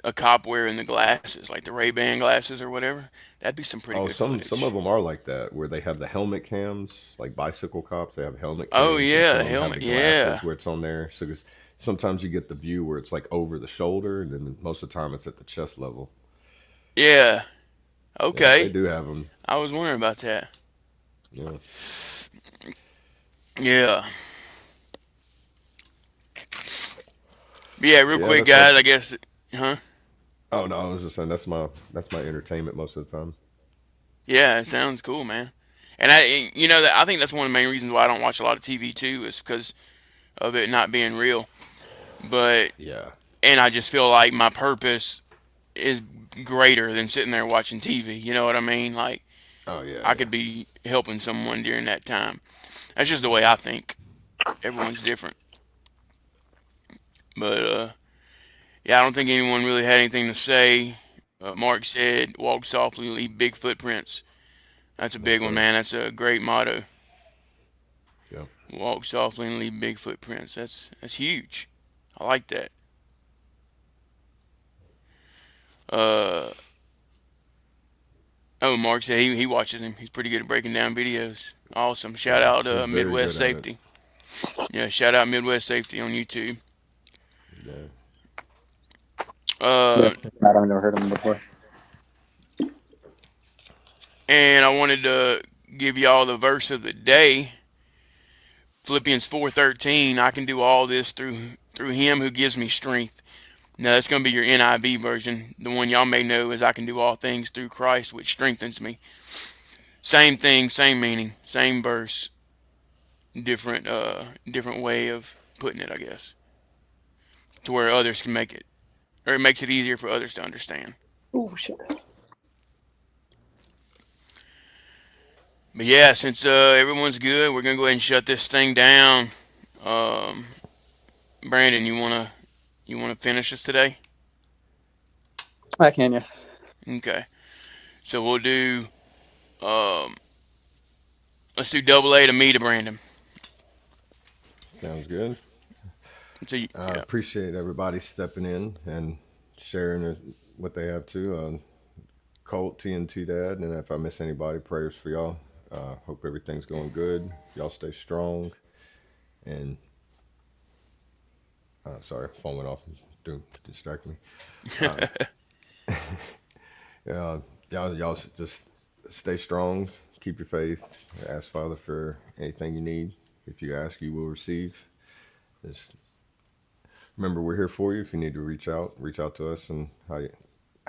a cop wearing the glasses, like the Ray-Ban glasses or whatever. That'd be some pretty Oh, good some of footage. them are like that, where they have the helmet cams, like bicycle cops. They have helmet Oh cams, and yeah, some the of them have helmet. the Yeah. glasses where it's on there. So 'cause sometimes you get the view where it's like over the shoulder, and then most of the time it's at the chest level. Yeah. Yeah, they Okay. do have them. I was wondering about that. Yeah, Yeah. But yeah, real yeah. quick, That's like. guys. I guess. Huh? Oh no, I was just saying that's my entertainment most of the time. Yeah, it sounds cool, man. And I think that's one of the main reasons why I don't watch a lot of TV too, is because of it not being real. But Yeah. and I just feel like my purpose is greater than sitting there watching TV. You know what I mean? Like Oh yeah, I yeah. could be helping someone during that time. That's just the way I think. Everyone's different. But yeah, I don't think anyone really had anything to say. Mark said, "Walk softly, leave big footprints." That's a Yes, big one, sir. man. That's a great motto. Yep. Walk softly and leave big footprints. That's huge. I like that. Uh oh, Mark said he watches him. He's pretty good at breaking down videos. Awesome. Shout Yeah, out he's very Midwest good at it. Safety. Yeah, shout out Midwest Safety on YouTube. Yeah. Yeah, Uh I don't never heard of them before. and I wanted to give y'all the verse of the day. Philippians 4:13. I can do all this through him who gives me strength. Now that's going to be your NIV version. The one y'all may know is I can do all things through Christ which strengthens me. Same thing, same meaning, same verse, different way of putting it, I guess, to where others can make it, or it makes it easier for others to understand. Oh shit. But yeah, since everyone's good, we're gonna go ahead and shut this thing down. Um, Brandon, you wanna finish us today? I can, yeah. Okay, so we'll do um, Let's do double A to me to Brandon. Sounds good. So you, I appreciate everybody stepping in and sharing what they have too. Colt, TNT Dad, and if I miss anybody, prayers for y'all. Hope everything's going good. Y'all stay strong. And sorry, phone went off. Distract me. Y'all just stay strong. Keep your faith. Ask Father for anything you need. If you ask, you will receive. Just remember, we're here for you. If you need to reach out to us, and how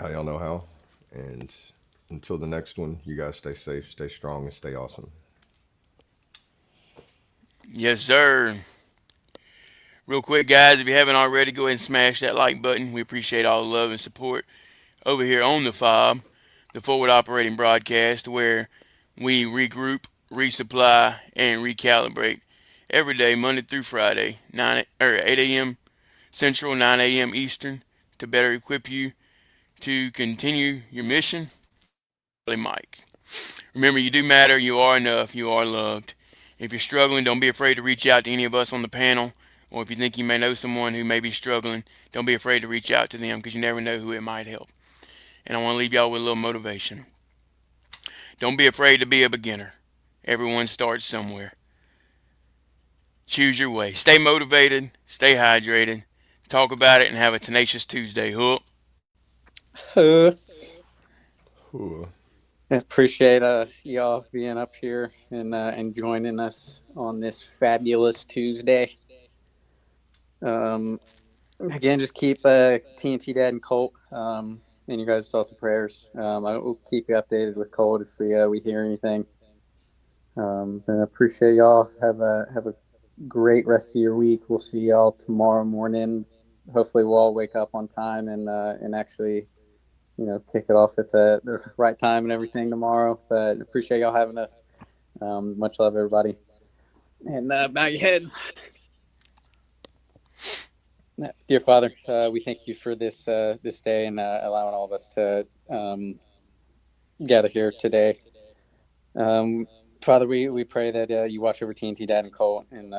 y'all know how. And until the next one, you guys stay safe, stay strong, and stay awesome. yes, sir. Real quick, guys, if you haven't already, go ahead and smash that like button. We appreciate all the love and support over here on the FOB, the Forward Operating Broadcast, where we regroup, resupply, and recalibrate every day, Monday through Friday, 8 a.m. Central, 9 a.m. Eastern, to better equip you to continue your mission. Mike. Remember, you do matter. You are enough. You are loved. If you're struggling, don't be afraid to reach out to any of us on the panel. Or if you think you may know someone who may be struggling, don't be afraid to reach out to them, because you never know who it might help. And I want to leave y'all with a little motivation. Don't be afraid to be a beginner. Everyone starts somewhere. Choose your way. Stay motivated. Stay hydrated. Talk about it and have a tenacious Tuesday. Hook. Ooh. Appreciate y'all being up here and joining us on this fabulous Tuesday. Again, just keep TNT Dad and Colt in your guys' thoughts and prayers. I will keep you updated with Colt if we hear anything. And I appreciate y'all. Have a great rest of your week. We'll see y'all tomorrow morning. Hopefully, we'll all wake up on time and actually, kick it off at the right time and everything tomorrow. But appreciate y'all having us. Much love, everybody. And bow your heads. Dear Father, we thank you for this day and allowing all of us to gather here today. Father, we pray that you watch over TNT Dad and Colt and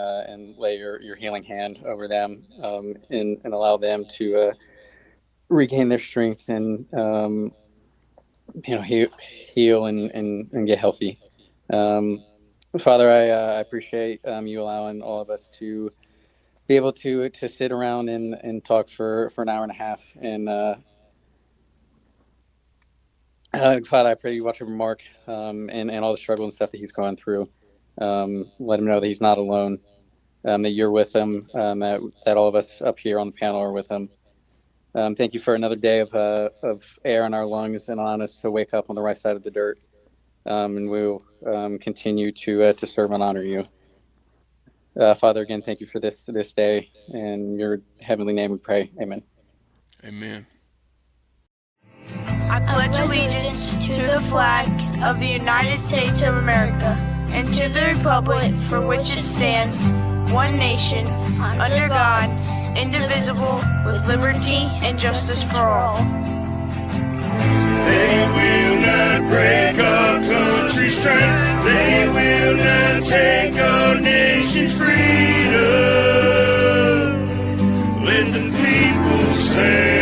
lay your healing hand over them and allow them to regain their strength and heal and get healthy. Father, I appreciate you allowing all of us to be able to sit around and talk for an hour and a half. And Father, I pray you watch over Mark and all the struggle and stuff that he's going through. Let him know that he's not alone, that you're with him, that all of us up here on the panel are with him. Thank you for another day of air in our lungs and allowing us to wake up on the right side of the dirt. And we'll continue to serve and honor you. Father, again, thank you for this day. In your heavenly name we pray. Amen. Amen. I pledge allegiance to the flag of the United States of America and to the republic for which it stands, one nation, under God, indivisible, with liberty and justice for all. They will not break our country's strength. They will not take our nation's freedom. Let the people say